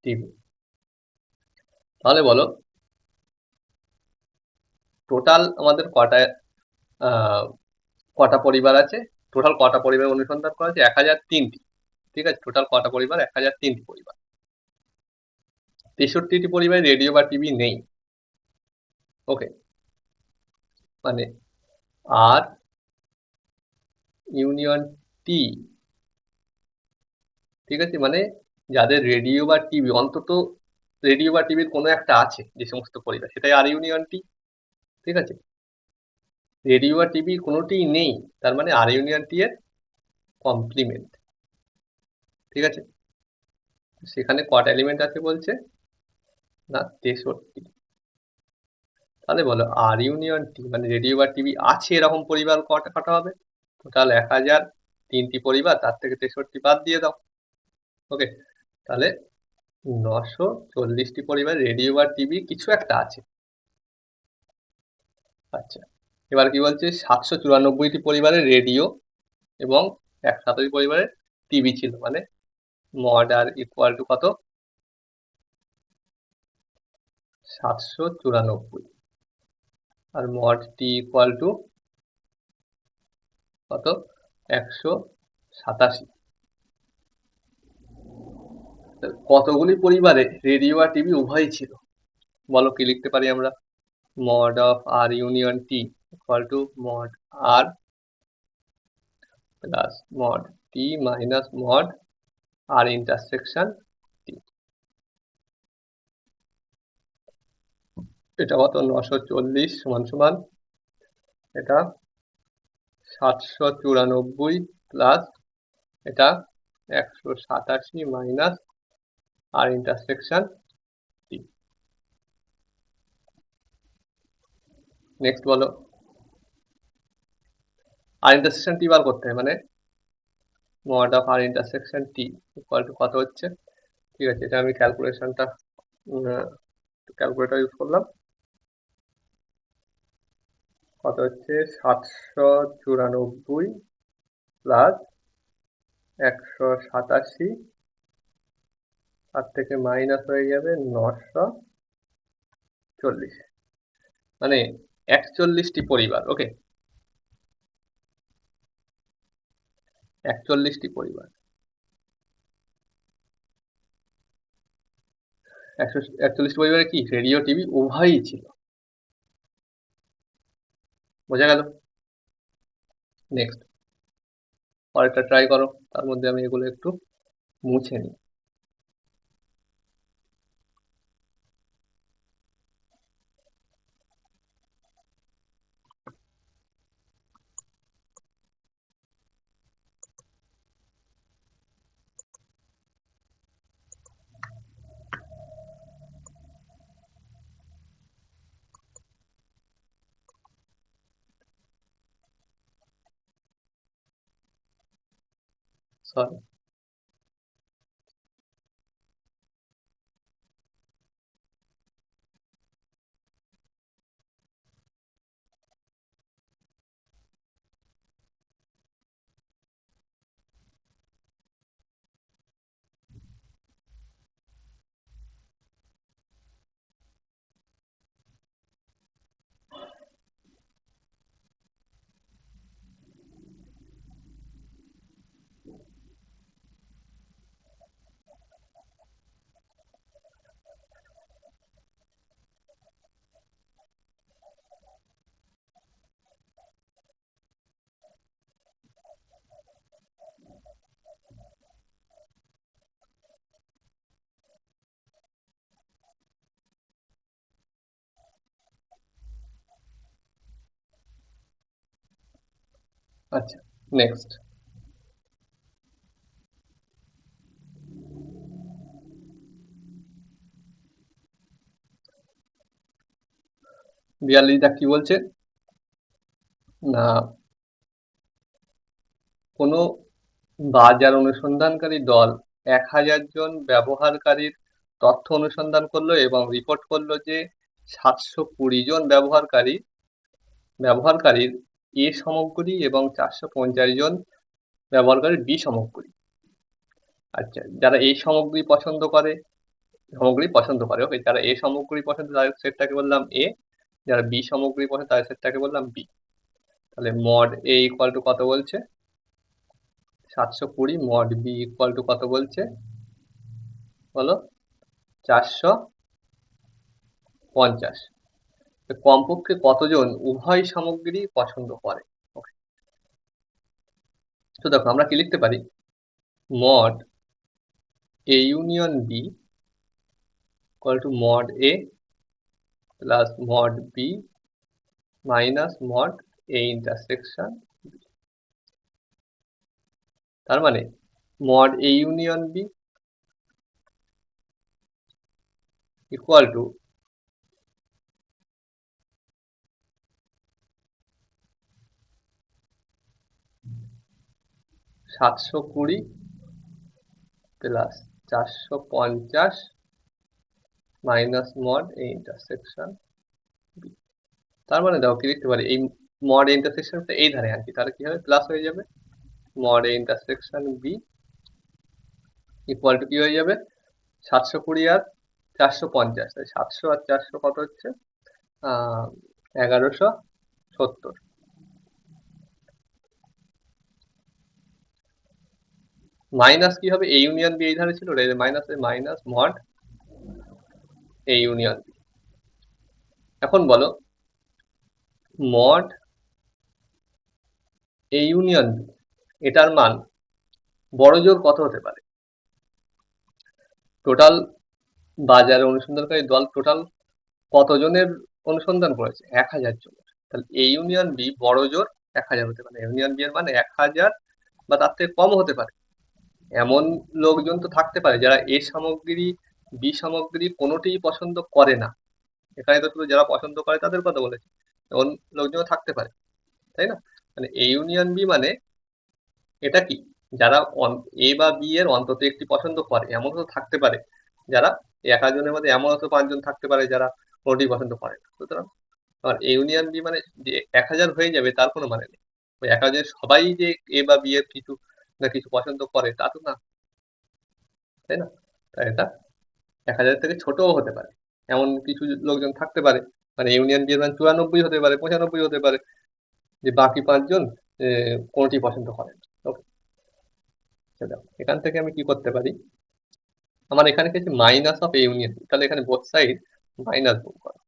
টিভি। তাহলে বলো টোটাল আমাদের কটা আহ, কটা পরিবার আছে? টোটাল কটা পরিবার অনুসন্ধান করা আছে? 1003টি। ঠিক আছে, টোটাল কটা পরিবার? 1003টি পরিবার। 63টি পরিবারে রেডিও বা টিভি নেই। ওকে, মানে আর ইউনিয়ন টি, ঠিক আছে, মানে যাদের রেডিও বা টিভি, অন্তত রেডিও বা টিভির কোনো একটা আছে যে সমস্ত পরিবার, সেটাই আর ইউনিয়ন টি। ঠিক আছে, রেডিও বা টিভি কোনোটিই নেই, তার মানে আর ইউনিয়ন টি এর কমপ্লিমেন্ট। ঠিক আছে, সেখানে কটা এলিমেন্ট আছে বলছে? না 63। তাহলে বলো আর ইউনিয়ন টি মানে রেডিও বা টিভি আছে এরকম পরিবার কটা কটা হবে? টোটাল 1003টি পরিবার, তার থেকে 63 বাদ দিয়ে দাও। ওকে, তাহলে 940টি পরিবার রেডিও বা টিভি কিছু একটা আছে। আচ্ছা, এবার কি বলছে? 794টি পরিবারের রেডিও এবং 127 পরিবারের টিভি ছিল, মানে মড আর ইকুয়াল টু কত? 794, আর মড টি ইকুয়াল টু কত? 187। কতগুলি পরিবারে রেডিও আর টিভি উভয়ই ছিল? বলো কি লিখতে পারি আমরা? Mod of R union T equal to mod R plus mod T minus mod R intersection T. এটা কত? 940 সমান সমান এটা 794 প্লাস এটা 187 minus R intersection T. Next বলো, আর ইন্টারসেকশন টি বার করতে হয়, মানে mod of R intersection T equal to কত হচ্ছে? ঠিক আছে, এটা আমি ক্যালকুলেশনটা ক্যালকুলেটর ইউজ করলাম। কত হচ্ছে? 794 প্লাস 187, তার থেকে মাইনাস হয়ে যাবে 940, মানে 41টি পরিবার। ওকে, 41টি পরিবার, 41টি পরিবারে কি রেডিও টিভি উভয়ই ছিল। বোঝা গেল? নেক্সট, পরেরটা ট্রাই করো, তার মধ্যে আমি এগুলো একটু মুছে নিই। সরি। আচ্ছা, নেক্সট। 42 দাগ কি বলছে? না, কোনো বাজার অনুসন্ধানকারী দল 1000 জন ব্যবহারকারীর তথ্য অনুসন্ধান করলো এবং রিপোর্ট করলো যে 720 জন ব্যবহারকারীর এ সামগ্রী এবং 450 জন ব্যবহারকারীর বি সামগ্রী। আচ্ছা, যারা এই সামগ্রী পছন্দ করে, ওকে, যারা এ সামগ্রী পছন্দ তাদের সেটটাকে বললাম এ, যারা বি সামগ্রী পছন্দ তাদের সেটটাকে বললাম বি। তাহলে মড এ ইকুয়াল টু কত বলছে? 720। মড বি ইকুয়াল টু কত বলছে বলো? 450। কমপক্ষে কতজন উভয় সামগ্রী পছন্দ করে? ওকে, তো দেখো আমরা কি লিখতে পারি? Mod A union B equal to mod A plus mod B minus mod A intersection. তার মানে mod A union B equal to 720 plus 450 minus mod A intersection B. তার মানে দেখো কি লিখতে পারি? এই মড এ ইন্টারসেকশনটা এই ধারে আনছি, তাহলে কি হবে? প্লাস হয়ে যাবে। Mod A intersection B equal to কি হয়ে যাবে? 720 আর 450, 700 আর 400 কত হচ্ছে? 1170। মাইনাস কি হবে? এ ইউনিয়ন বি এই ধারে ছিল, minus minus mod A union B. এখন বলো মড এ ইউনিয়ন বি এটার মান বড় জোর কত হতে পারে? টোটাল বাজারে অনুসন্ধানকারী দল টোটাল কতজনের অনুসন্ধান করেছে? 1000 জনের। তাহলে এ ইউনিয়ন বি বড় জোর 1000 হতে পারে। ইউনিয়ন বি এর মানে 1000 বা তার থেকে কম হতে পারে। এমন লোকজন তো থাকতে পারে যারা এ সামগ্রী বি সামগ্রী কোনোটিই পছন্দ করে না। এখানে তো শুধু যারা পছন্দ করে তাদের কথা বলেছে। এমন লোকজন থাকতে পারে, তাই না? মানে এ ইউনিয়ন বি মানে এটা কি? যারা এ বা বি এর অন্তত একটি পছন্দ করে, এমন তো থাকতে পারে যারা, 1000 জনের মধ্যে এমন হয়তো 5 জন থাকতে পারে যারা কোনোটি পছন্দ করে না। সুতরাং আর এ ইউনিয়ন বি মানে যে 1000 হয়ে যাবে তার কোনো মানে নেই। ওই 1000 সবাই যে এ বা বি এর কিছু না কিছু পছন্দ করে তা তো না, তাই না? তাই এটা 1000 থেকে ছোটও হতে পারে। এমন কিছু লোকজন থাকতে পারে, মানে ইউনিয়ন বি এর মান 94 হতে পারে, 95 হতে পারে, যে বাকি 5 জন কোনোটি পছন্দ করে না। ওকে, এখান থেকে আমি কি করতে পারি? আমার এখানে কি আছে? Minus of A union B, তাহলে এখানে বোথ সাইড মাইনাস গুণ করো।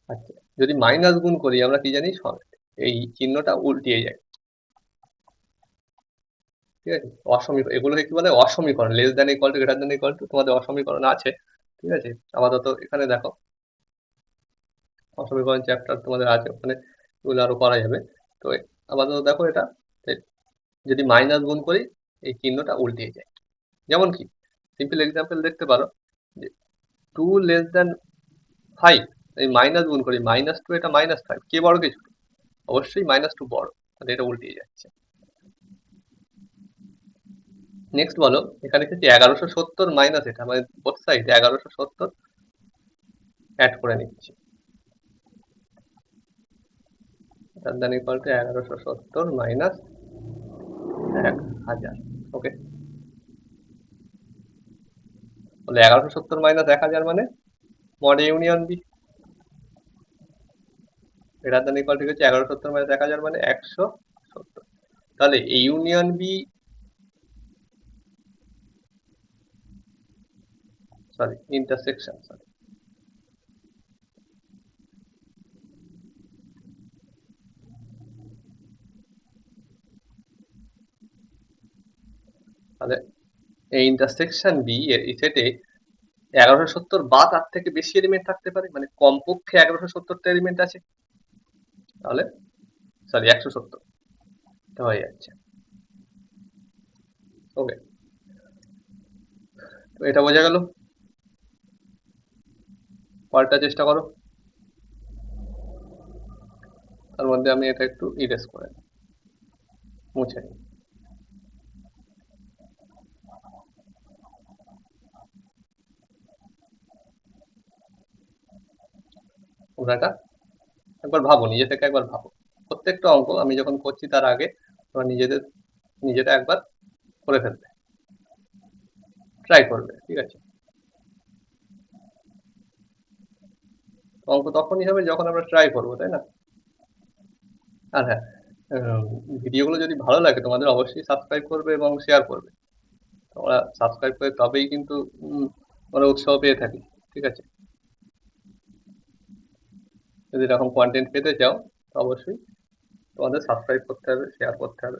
আচ্ছা, যদি মাইনাস গুণ করি আমরা কি জানি? এই চিহ্নটা উল্টিয়ে যায়, ঠিক আছে? এগুলোকে কি বলে? অসমীকরণ। Less than equal to, greater than equal to, তোমাদের অসমীকরণ আছে, ঠিক আছে? আপাতত এখানে দেখো অসমীকরণ চ্যাপ্টার তোমাদের আছে, ওখানে এগুলো আরো করা যাবে। তো আপাতত দেখো এটা, যে যদি মাইনাস গুণ করি এই চিহ্নটা উল্টিয়ে যায়। যেমন কি সিম্পল এক্সাম্পল দেখতে পারো, যে 2 লেস দ্যান 5, এই মাইনাস গুণ করি -2, এটা -5, কে বড় কিছু? অবশ্যই -2 বড়, তাহলে এটা উল্টিয়ে যাচ্ছে। নেক্সট বলো, এখানে লিখেছি 1170 মাইনাস এটা, মানে বোথ সাইড 1170 অ্যাড করে নিচ্ছি। তার than equal to 1170 minus 1000। Okay, তাহলে 1170 মাইনাস 1000 মানে মড ইউনিয়ন বি। এটার দ্যান ইকুয়াল টু হচ্ছে 1170 মাইনাস 1000 মানে 170। তাহলে এই union B, sorry intersection, sorry, তাহলে এই ইন্টারসেকশন বি এই সেটে 1170 বা তার থেকে বেশি এলিমেন্ট থাকতে পারে, মানে কমপক্ষে 1170টা এলিমেন্ট আছে, তাহলে সরি 170 হয়ে যাচ্ছে। ওকে, তো এটা বোঝা গেল। পরেরটা চেষ্টা করো। তার মধ্যে আমি এটা একটু ইরেজ করে নিই, মুছে নিই। তোমরা এটা একবার ভাবো, নিজে থেকে একবার ভাবো। প্রত্যেকটা অঙ্ক আমি যখন করছি তার আগে তোমরা নিজেটা একবার করে ফেলবে, ট্রাই করবে, ঠিক আছে? অঙ্ক তখনই হবে যখন আমরা ট্রাই করবো, তাই না? আর হ্যাঁ, ভিডিওগুলো যদি ভালো লাগে তোমাদের অবশ্যই সাবস্ক্রাইব করবে এবং শেয়ার করবে। তোমরা সাবস্ক্রাইব করে তবেই কিন্তু আমরা উৎসাহ পেয়ে থাকি, ঠিক আছে? যদি এরকম কন্টেন্ট পেতে চাও তো অবশ্যই তোমাদের সাবস্ক্রাইব করতে হবে, শেয়ার করতে হবে,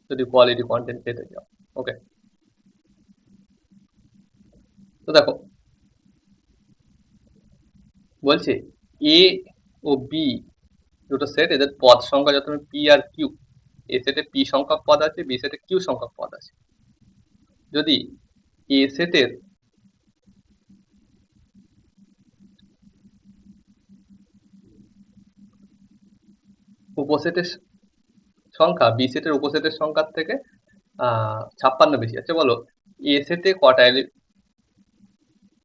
যদি কোয়ালিটি কন্টেন্ট পেতে চাও। ওকে, তো দেখো বলছে এ ও বি দুটো সেট, এদের পদ সংখ্যা যত পি আর কিউ, এ সেটে পি সংখ্যক পদ আছে, বি সেটে কিউ সংখ্যক পদ আছে। যদি এ সেটের উপসেটের সংখ্যা বি সেটের উপসেটের সংখ্যার থেকে 56 বেশি আছে, বলো এ সেটে কটা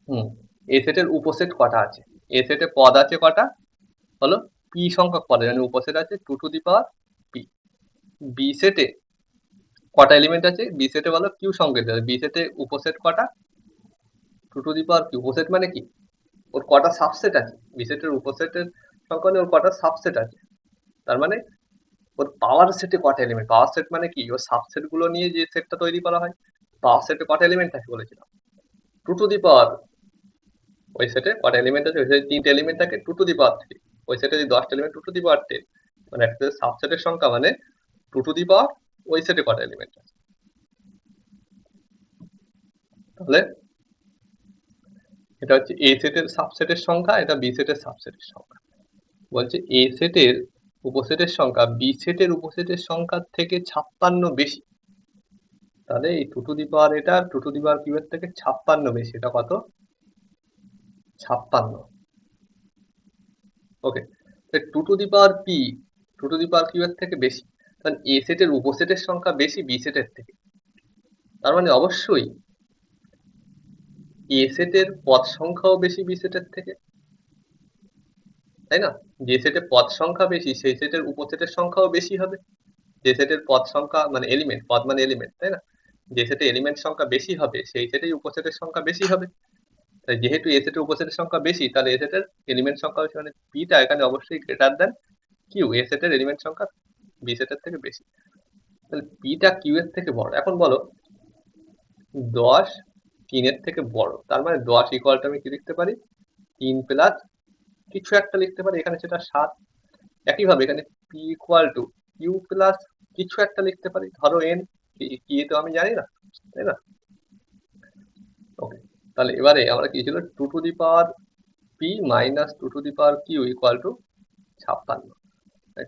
হুম, এ সেটের উপসেট কটা আছে? এ সেটে পদ আছে কটা? বলো, পি সংখ্যক পদ, মানে উপসেট আছে 2 to the power P. B সেটে কটা এলিমেন্ট আছে? বি সেটে বলো কিউ সংকেত আছে, বি সেটে উপসেট কটা? 2 টু দি পাওয়ার কিউ। উপসেট মানে কি? ওর কটা সাবসেট আছে? বি সেটের উপসেটের সংখ্যা হলে ওর কটা সাবসেট আছে, তার মানে ওর পাওয়ার সেটে কটা এলিমেন্ট। পাওয়ার সেট মানে কি? ওর সাবসেট গুলো নিয়ে যে সেটটা তৈরি করা হয়। পাওয়ার সেটে কটা এলিমেন্ট থাকে বলেছিলাম? 2 টু দি পাওয়ার, ওই সেটে কটা এলিমেন্ট আছে? ওই সেটে 3টে এলিমেন্ট থাকে, 2 টু দি পাওয়ার 3। ওই সেটে যদি 10টা এলিমেন্ট, 2 টু দি পাওয়ার 10, মানে একটা সাবসেটের সংখ্যা মানে 2 টু দি পাওয়ার ওই সেটে কটা এলিমেন্ট আছে। তাহলে এটা হচ্ছে এ সেটের সাবসেটের সংখ্যা, এটা বি সেটের সাবসেটের সংখ্যা। বলছে এ সেটের উপসেটের সংখ্যা বি সেটের উপসেটের সংখ্যার থেকে 56 বেশি। তাহলে এই 2 টু দি পাওয়ার এটা 2 টু দি পাওয়ার কিউ এর থেকে 56 বেশি। এটা কত? 56। Okay, 2 to the power P 2 to the power Q এর থেকে বেশি, কারণ এ সেটের উপসেটের সংখ্যা বেশি বি সেটের থেকে। তার মানে অবশ্যই এ সেটের পদ সংখ্যাও বেশি বি সেটের থেকে, তাই না? যে সেটে পদ সংখ্যা বেশি সেই সেটের উপসেটের সংখ্যাও বেশি হবে। যে সেটের পদ সংখ্যা মানে এলিমেন্ট, পদ মানে এলিমেন্ট, তাই না? যে সেটে এলিমেন্ট সংখ্যা বেশি হবে সেই সেটেই উপসেটের সংখ্যা বেশি হবে। তাই যেহেতু এ সেটের উপসেটের সংখ্যা বেশি, তাহলে এ সেটের এলিমেন্ট সংখ্যা বেশি, মানে পিটা এখানে অবশ্যই গ্রেটার দেন কিউ। এ সেটের এলিমেন্ট সংখ্যা বি সেটের থেকে বেশি, তাহলে পিটা কিউ এর থেকে বড়। এখন বলো 10 3 এর থেকে বড়, তার মানে 10 ইকুয়াল টু আমি কি লিখতে পারি? 3 প্লাস কিছু একটা লিখতে পারি, এখানে সেটা 7। একইভাবে এখানে P equal to Q plus কিছু একটা লিখতে পারি, ধরো এন। কি তো আমি জানি না, তাই না? ওকে, তাহলে এবারে আমরা কি ছিল? 2 to the power p minus 2 to the power q equal to 56।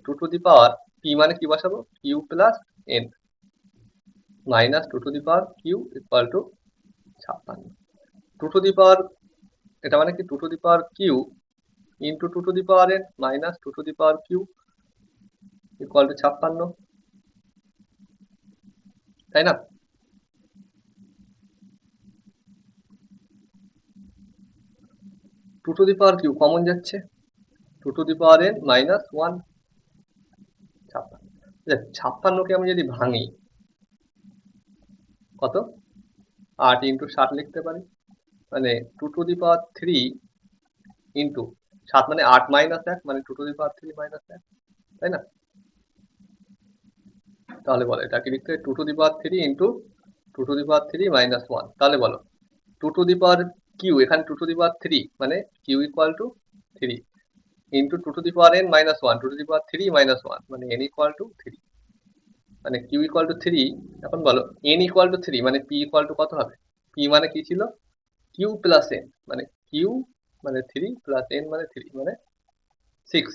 2 to the power p মানে কি বসাবো? Q plus n minus 2 to the power q equal to 56। 2 to the power, এটা মানে কি 2 to the power q into 2 to the power N minus 2 to the power q equal to 56, তাই না? Two to the power Q common যাচ্ছে, two to the power N minus one, 56। কে আমি যদি ভাঙি, কত, 8 × 7 লিখতে পারি, মানে two to the power three into 7 মানে 8 - 1, মানে two to the power three minus 1, তাই না? তাহলে বলো এটা কি লিখতে হয়, two to the power three into two to the power three minus one. তাহলে বলো two to the power q, এখানে two to the power three, মানে Q equal to three into two to the power N minus one, two to the power three minus one, মানে N equal to three, মানে Q equal to three. এখন বলো N equal to three, মানে P equal to কত হবে? P মানে কি ছিল, কিউ প্লাস এন, মানে কিউ মানে থ্রি প্লাস এন মানে থ্রি, মানে সিক্স।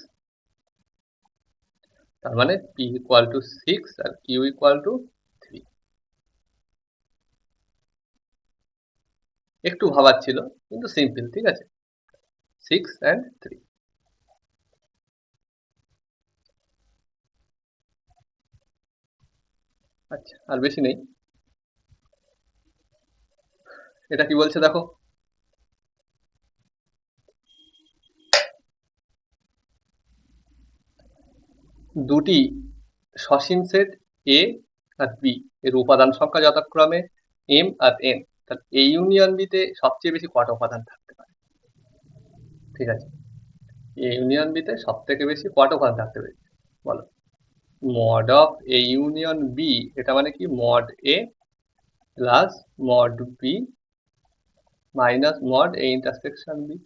তার মানে পি ইকুয়াল টু সিক্স আর কিউ ইকুয়াল টু থ্রি। একটু ভাবার ছিল, কিন্তু সিম্পল, ঠিক আছে, 6 and 3। আচ্ছা, আর বেশি নেই। এটা কি বলছে দেখো, দুটি সসীম সেট এ আর বি এর উপাদান সংখ্যা যথাক্রমে এম আর এন, তাহলে এই ইউনিয়ন বি তে সবচেয়ে বেশি কটা উপাদান থাকতে পারে? ঠিক আছে, এই ইউনিয়ন বি তে সব থেকে বেশি কটা উপাদান থাকতে পারে বলো। Mod of A union B, এটা মানে কি, mod A plus mod B minus mod A intersection B.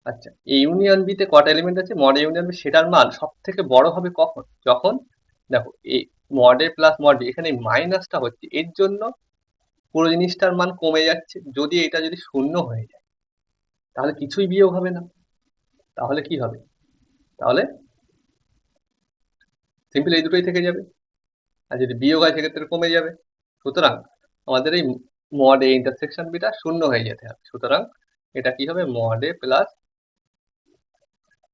আচ্ছা, এই ইউনিয়ন বি তে কটা এলিমেন্ট আছে, মড এ ইউনিয়ন বি, সেটার মান সব থেকে বড় হবে কখন, যখন দেখো এই mod A plus mod B, এখানে মাইনাসটা হচ্ছে, এর জন্য পুরো জিনিসটার মান কমে যাচ্ছে। যদি এটা যদি শূন্য হয়ে যায় তাহলে কিছুই বিয়োগ হবে না, তাহলে কি হবে, তাহলে সিম্পল এই দুটোই থেকে যাবে, আর যদি বিয়োগ হয় সেক্ষেত্রে কমে যাবে। সুতরাং আমাদের এই মড এ ইন্টারসেকশন বিটা শূন্য হয়ে যেতে হবে। সুতরাং এটা কি হবে, mod A plus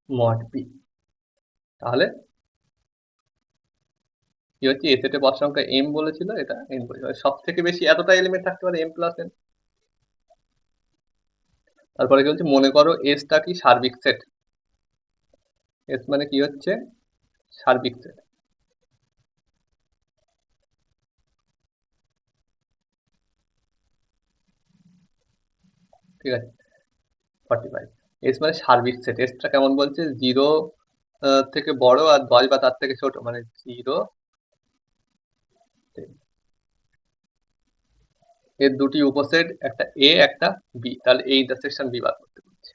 mod B. তাহলে কি হচ্ছে, এ সেটে পদ সংখ্যা এম বলেছিল, এটা এন বলেছিল, সব থেকে বেশি এতটা এলিমেন্ট থাকতে পারে এম প্লাস এন। তারপরে কি হচ্ছে, মনে করো এসটা কি সার্বিক সেট, এস মানে কি হচ্ছে সার্বিক সেট। ঠিক আছে, 45, এস মানে সার্বিক সেট। এসটা কেমন বলছে, জিরো থেকে বড় আর 10 বা তার থেকে ছোট, মানে জিরো, এর দুটি উপসেট, একটা এ একটা বি, তাহলে এই ইন্টারসেকশন বি বার করতে বলছে।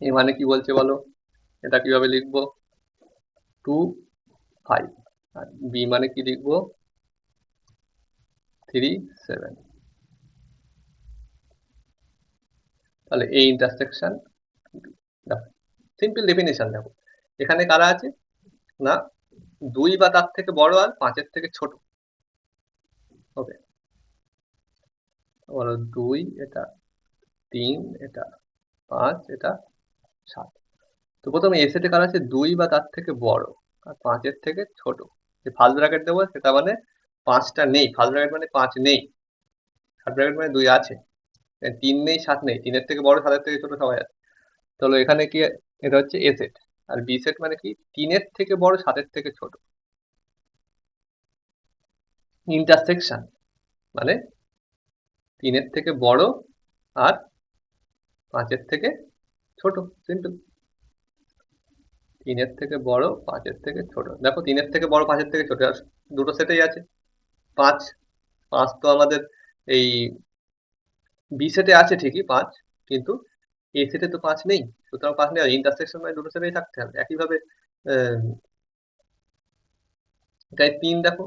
এ মানে কি বলছে বলো, এটা কিভাবে লিখবো, 2 5, আর বি মানে কি লিখবো, 3 7। তাহলে এই ইন্টারসেকশন, দেখো সিম্পল ডেফিনেশন, দেখো এখানে কারা আছে না, 2 বা তার থেকে বড় আর 5-এর থেকে ছোট। ওকে, বলো 2 এটা, 3 এটা, 5 এটা, 7। তো প্রথমে এ সেটে কারা আছে, 2 বা তার থেকে বড় আর 5-এর থেকে ছোট। যে ফার্স্ট ব্র্যাকেট দেবো সেটা মানে 5টা নেই, ফার্স্ট ব্র্যাকেট মানে 5 নেই, থার্ড ব্র্যাকেট মানে 2 আছে, 3 নেই, 7 নেই, 3-এর থেকে বড়, 7-এর থেকে ছোট সবাই আছে। তাহলে এখানে কি, এটা হচ্ছে এ সেট। আর বি সেট মানে কি, 3-এর থেকে বড়, 7-এর থেকে ছোট। ইন্টারসেকশন মানে 3-এর থেকে বড় আর 5-এর থেকে ছোট, সিম্পল। 3-এর থেকে বড়, 5-এর থেকে ছোট। দেখো 3-এর থেকে বড়, 5-এর থেকে ছোট, আর দুটো সেটেই আছে। 5, 5 তো আমাদের এই বি সেটে আছে ঠিকই 5, কিন্তু এ সেটে তো 5 নেই, সুতরাং 5 নেই, ইন্টারসেকশন মানে দুটো সেটেই থাকতে হবে। একইভাবে আহ, এটাই 3, দেখো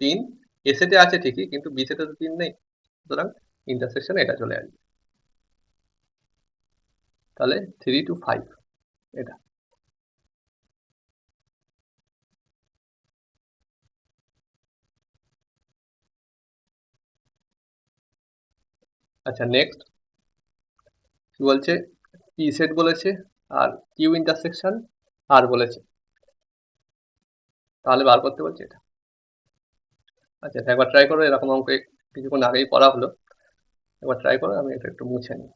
3 এ সেটে আছে ঠিকই, কিন্তু বি সেটে তো 3 নেই, সুতরাং ইন্টারসেকশন এটা চলে আসবে। তাহলে 3 to 5 এটা। আচ্ছা, নেক্সট কি বলছে, পি সেট বলেছে আর কিউ ইন্টারসেকশন আর বলেছে, তাহলে বার করতে বলছে এটা। আচ্ছা একবার ট্রাই করো, এরকম অঙ্ক কিছুক্ষণ আগেই করা হলো, একবার ট্রাই করো, আমি এটা একটু মুছে নিই।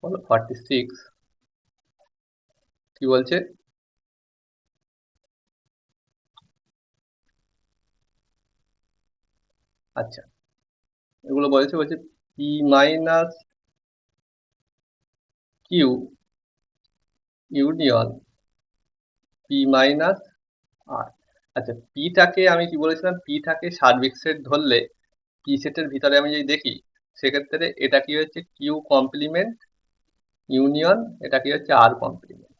বলো 46 কি বলছে? আচ্ছা এগুলো বলছে P minus Q union p minus r. আচ্ছা পিটাকে আমি কি বলেছিলাম, পিটাকে সার্বিক সেট ধরলে পি সেটের ভিতরে আমি যদি দেখি, সেক্ষেত্রে এটা কি হচ্ছে কিউ কমপ্লিমেন্ট ইউনিয়ন, এটা কি হচ্ছে আর কমপ্লিমেন্ট,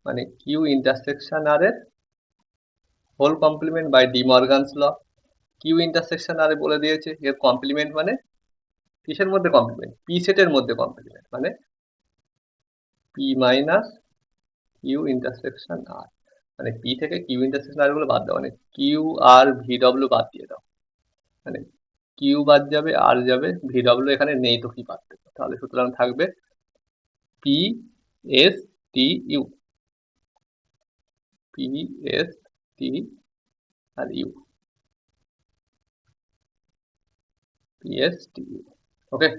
মানে কিউ ইন্টারসেকশন আর এর whole complement by De Morgan's law. Q intersection r বলে দিয়েছে এর কমপ্লিমেন্ট মানে কিসের মধ্যে কমপ্লিমেন্ট, পি সেটের মধ্যে কমপ্লিমেন্ট, মানে পি মাইনাস কিউ ইন্টারসেকশন আর, মানে পি থেকে কিউ ইন্টারসেকশন আর গুলো বাদ দাও, মানে কিউ আর ভি ডব্লিউ বাদ দিয়ে দাও, মানে কিউ বাদ যাবে আর যাবে, ভি ডব্লিউ এখানে নেই তো কি বাদ দেবে, তাহলে সুতরাং থাকবে p s t u, p s t r u, p s t u. Okay,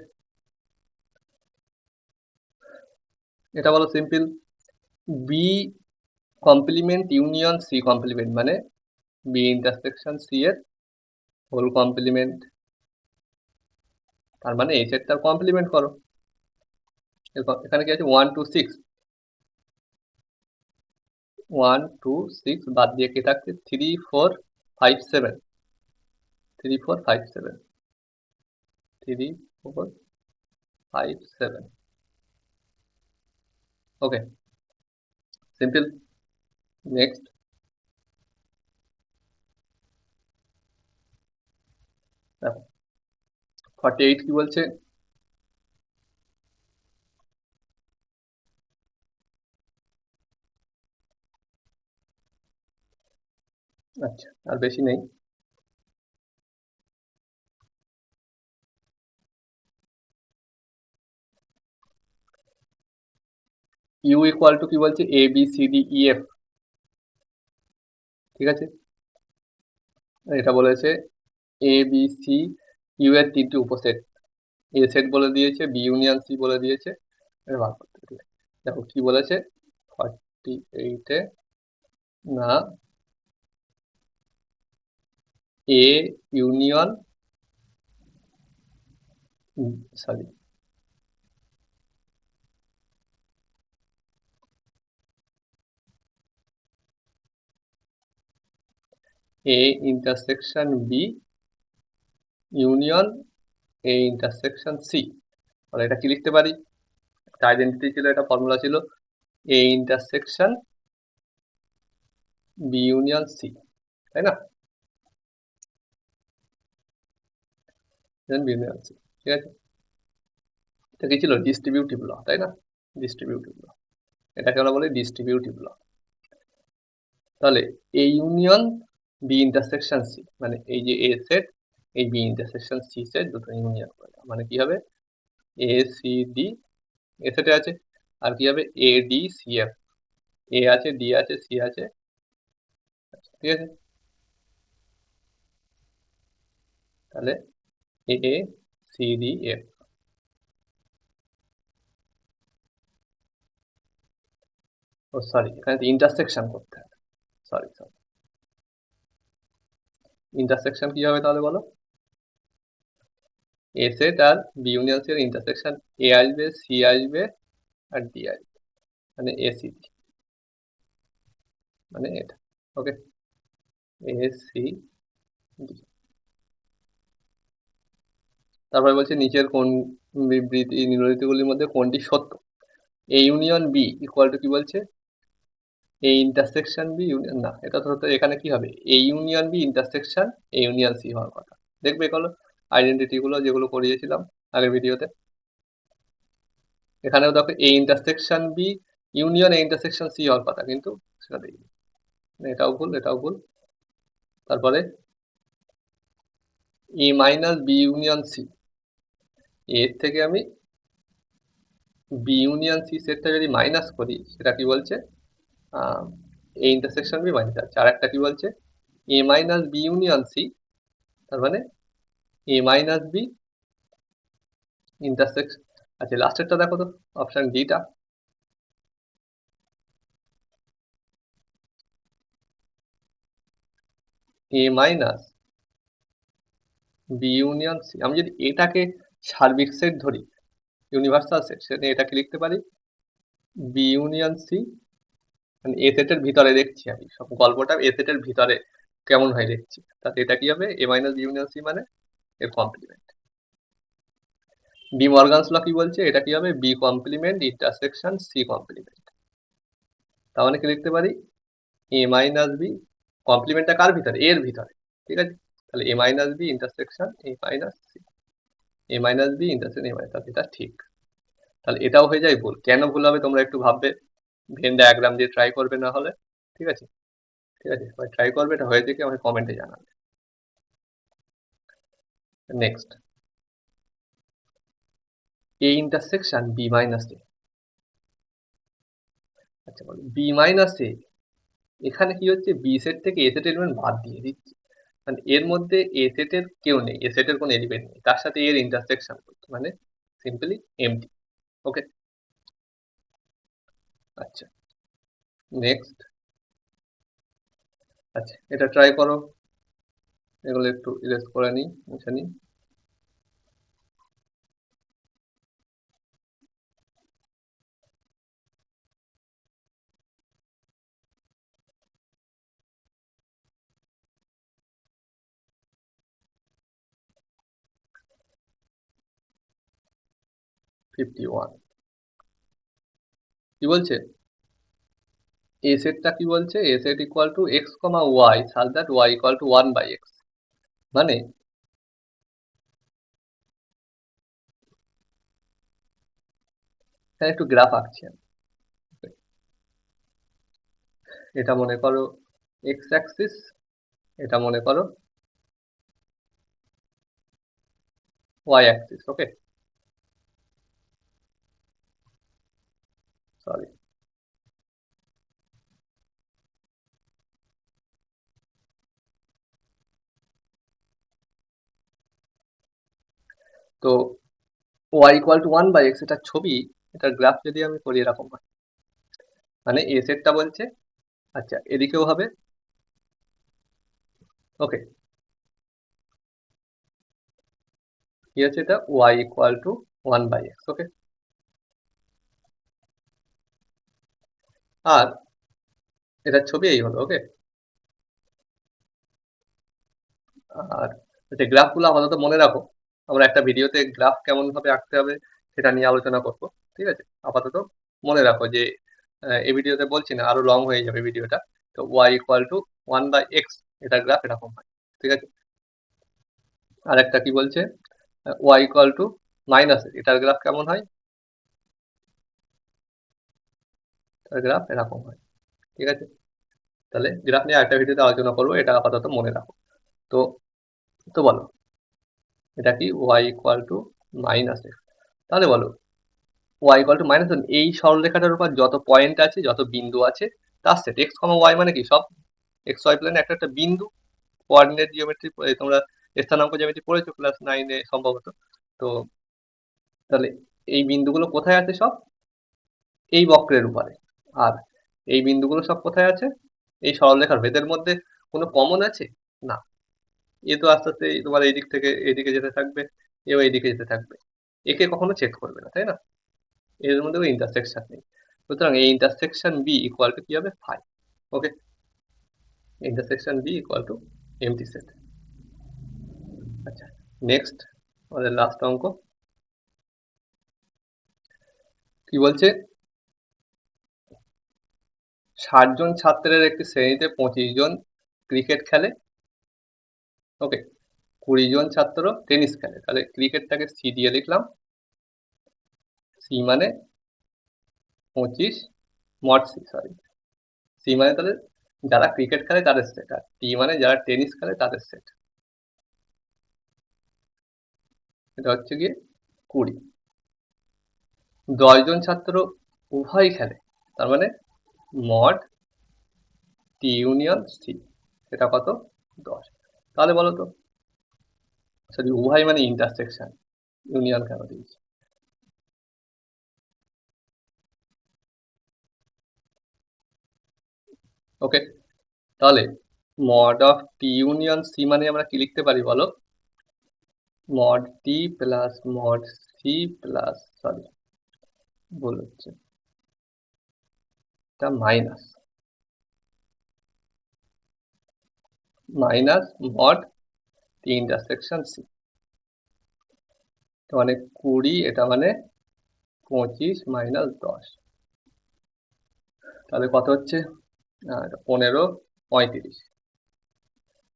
এটা বলো simple. B complement union c complement, মানে বি ইন্টারসেকশন সি এর হোল কমপ্লিমেন্ট, তার মানে এই সেটটার কমপ্লিমেন্ট করো। এখানে কি আছে 1 2 6, 1 2 6 বাদ দিয়ে কি থাকছে 3 4 5 7, 3 4 5 7, 3 4 5 7। Okay simple. নেক্সট দেখো 48 কি বলছে? আচ্ছা আর বেশি নেই। ইউ ইকুয়াল টু কি বলছে, A B C D e f, ঠিক আছে। এটা বলেছে এ বি সি ইউ এর তিনটি উপসেট, এ সেট বলে দিয়েছে, বি ইউনিয়ন সি বলে দিয়েছে, এটা বার করতে হবে। দেখো কি বলেছে 48-এ, না A union, sorry A intersection B union A intersection C. তাহলে এটা কি লিখতে পারি, একটা আইডেন্টিটি ছিল, এটা ফর্মুলা ছিল A intersection B union C, তাই না, বি ইউনিয়ন সি, ঠিক আছে। এটা কি ছিল ডিস্ট্রিবিউটিভ ল, তাই না, ডিস্ট্রিবিউটিভ ল, এটাকে আমরা বলি ডিস্ট্রিবিউটিভ ল। তাহলে A union B intersection C, মানে এই যে এ সেট, এই বি ইন্টারসেকশন সি সেট দুটো ইউনিয়ন করে দাও, মানে কি হবে এ সি ডি, এ সেটে আছে, আর কি হবে A D C F, A আছে ডি আছে সি আছে, ঠিক আছে। তাহলে A C D F, oh sorry এখানে ইন্টারসেকশন করতে হবে, সরি সরি, ইন্টারসেকশন কি হবে তাহলে বলো, এ সেট আর বি ইউনিয়ন সি এর ইন্টারসেকশন, এ আসবে সি আসবে আর ডি আসবে, মানে এ সি ডি, মানে এটা। Okay, A C D. তারপরে বলছে নিচের কোন বিবৃতি নিম্নলিখিতগুলির মধ্যে কোনটি সত্য, A union B equal to কি বলছে, এ ইন্টারসেকশন বি ইউনিয়ন, না এটা তো হতো, এখানে কি হবে A union B intersection A union C হওয়ার কথা। দেখবে এগুলো আইডেন্টিটি গুলো যেগুলো করিয়েছিলাম আগের ভিডিওতে, এখানেও দেখো A intersection B union A intersection C হওয়ার কথা, কিন্তু সেটা দেখিনি। এটাও ভুল, এটাও ভুল। তারপরে এ মাইনাস বি ইউনিয়ন সি, এর থেকে আমি বি ইউনিয়ন সি সেটটা যদি মাইনাস করি, সেটা কি বলছে, এ ইন্টারসেকশন বি মাইনাস আছে। আর একটা কি বলছে, A minus B union C, তার মানে এ মাইনাস বি ইন্টারসেকশন। আচ্ছা লাস্টেরটা দেখো তো, অপশন ডিটা, এ মাইনাস বি ইউনিয়ন সি। আমি যদি এটাকে সার্বিক সেট ধরি, ইউনিভার্সাল সেট, সেটা এটাকে লিখতে পারি বি ইউনিয়ন সি, মানে এ সেটের ভিতরে দেখছি আমি সব গল্পটা, এ সেটের ভিতরে কেমন হয় দেখছি, তাতে এটা কি হবে, এ মাইনাস বি ইউনিয়ন সি মানে এর কমপ্লিমেন্ট। ডি মর্গানস ল কি বলছে, এটা কি হবে, B complement intersection C complement. তার মানে কি লিখতে পারি, এ মাইনাস বি, কমপ্লিমেন্টটা কার ভিতরে, এর ভিতরে, ঠিক আছে। তাহলে a minus B intersection A minus C, A minus B intersection A minus, এটা ঠিক। তাহলে এটাও হয়ে যায় ভুল। কেন ভুল হবে তোমরা একটু ভাববে, ভেন ডায়াগ্রাম দিয়ে ট্রাই করবে না হলে, ঠিক আছে। ঠিক আছে, ট্রাই করবে, এটা হয়ে থেকে আমাকে কমেন্টে জানাবে। Next, a intersection b minus a. আচ্ছা বলো, বি মাইনাস এ, এখানে কি হচ্ছে, বি সেট থেকে এ সেট এলিমেন্ট বাদ দিয়ে দিচ্ছে, মানে এর মধ্যে এ সেটের কেউ নেই, এ সেটের কোনো এলিমেন্ট নেই, তার সাথে এর ইন্টারসেকশন করছে, মানে সিম্পলি এমটি। ওকে, আচ্ছা নেক্সট। আচ্ছা এটা ট্রাই করো, এগুলো একটু ইরেজ করে নিই, মুছে নিই। ফিফটি ওয়ান কি বলছে, এ সেটটা কি বলছে, a set equal to x comma y such that y equal to one by x, মানে এখানে একটু গ্রাফ আঁকছি আমি। এটা মনে করো এক্স অ্যাক্সিস, এটা মনে করো ওয়াই অ্যাক্সিস। Okay, sorry. তো Y equal to one by X, এটার ছবি, এটার গ্রাফ যদি আমি করি এরকম হয়, মানে এ সেটটা বলছে, আচ্ছা এদিকেও হবে। ওকে, কি আছে এটা, y equal to one by x. Okay, আর এটার ছবি এই হলো। ওকে, আর যে গ্রাফগুলো আপাতত মনে রাখো, আমরা একটা ভিডিওতে গ্রাফ কেমন ভাবে আঁকতে হবে সেটা নিয়ে আলোচনা করব, ঠিক আছে। আপাতত মনে রাখো যে এই ভিডিওতে বলছি না, আরো লং হয়ে যাবে ভিডিওটা। তো Y equal to one by X, এটার গ্রাফ এরকম হয়, ঠিক আছে। আর একটা কি বলছে, ওয়াই ইকুয়াল টু মাইনাস, এটার গ্রাফ কেমন হয়, এটার গ্রাফ এরকম হয়, ঠিক আছে। তাহলে গ্রাফ নিয়ে আরেকটা ভিডিওতে আলোচনা করবো, এটা আপাতত মনে রাখো। তো তো বলো, এটা কি Y equal to minus X, তাহলে বলো ওয়াই ইকুয়াল টু মাইনাস, এই সরলরেখাটার উপর যত পয়েন্ট আছে, যত বিন্দু আছে, তার সেট। এক্স কমা ওয়াই মানে কি, সব এক্স ওয়াই প্লেনে একটা একটা বিন্দু। কোঅর্ডিনেট জিওমেট্রি তোমরা স্থানাঙ্ক জ্যামিতি পড়েছো ক্লাস 9-এ সম্ভবত। তো তাহলে এই বিন্দুগুলো কোথায় আছে, সব এই বক্রের উপরে। আর এই বিন্দুগুলো সব কোথায় আছে, এই সরলরেখার ভেদের মধ্যে। কোনো কমন আছে না, এ তো আস্তে আস্তে তোমার এই দিক থেকে এইদিকে যেতে থাকবে, এও এইদিকে যেতে থাকবে, একে কখনো চেক করবে না, তাই না। এর মধ্যে কোনো ইন্টারসেকশন নেই, সুতরাং এই ইন্টারসেকশন বি ইকুয়াল টু কি হবে, phi. Okay, intersection B equal to empty set. আচ্ছা নেক্সট, আমাদের লাস্ট অঙ্ক কি বলছে, 60 জন ছাত্রের একটি শ্রেণীতে 25 জন ক্রিকেট খেলে। ওকে, 20 জন ছাত্র টেনিস খেলে। তাহলে ক্রিকেটটাকে সি দিয়ে লিখলাম, সি মানে 25 মড সি, সরি, সি মানে তাহলে যারা ক্রিকেট খেলে তাদের সেট, আর টি মানে যারা টেনিস খেলে তাদের সেট। এটা হচ্ছে গিয়ে 20। 10 জন ছাত্র উভয় খেলে, তার মানে মড টি ইউনিয়ন সি, সেটা কত? 10। তাহলে বলো তো, সরি উভয় মানে ইন্টারসেকশন, ইউনিয়ন কেন দিয়েছি? ওকে, তাহলে mod of t union C মানে আমরা কি লিখতে পারি বলো? Mod t plus mod c plus, sorry ভুল হচ্ছে, এটা minus mod t intersection c, এটা মানে 20, এটা মানে 25 মাইনাস 10, তাহলে কত হচ্ছে? 15, 35।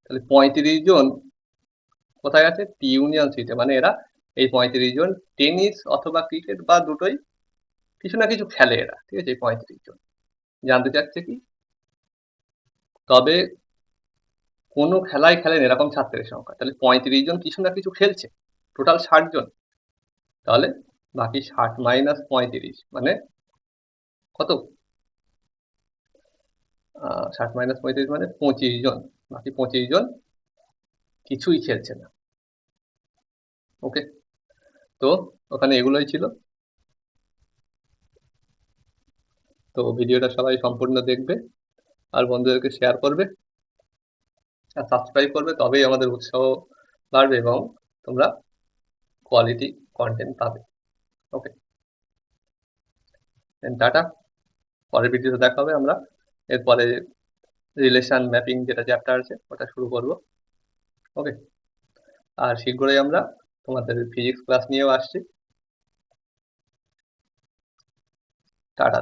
তাহলে 35 জন কোথায় আছে? টি ইউনিয়ন সিতে, মানে এরা এই 35 জন টেনিস অথবা ক্রিকেট বা দুটোই কিছু না কিছু খেলে এরা, ঠিক আছে? এই 35 জন জানতে চাচ্ছে কি, তবে কোনো খেলায় খেলেন এরকম ছাত্রের সংখ্যা, তাহলে 35 জন কিছু না কিছু খেলছে, টোটাল 60 জন, তাহলে বাকি 60 মাইনাস 35 মানে কত? 60 মাইনাস 35 মানে 25 জন, বাকি 25 জন কিছুই খেলছে না। ওকে, তো ওখানে এগুলোই ছিল। তো ভিডিওটা সবাই সম্পূর্ণ দেখবে, আর বন্ধুদেরকে শেয়ার করবে, আর সাবস্ক্রাইব করবে, তবেই আমাদের উৎসাহ বাড়বে এবং তোমরা কোয়ালিটি কন্টেন্ট পাবে। ওকে, টাটা। পরের ভিডিওতে দেখা হবে, আমরা এরপরে রিলেশন ম্যাপিং যেটা চ্যাপ্টার আছে ওটা শুরু করব। ওকে, আর শীঘ্রই আমরা তোমাদের ফিজিক্স ক্লাস নিয়েও আসছি। টাটা।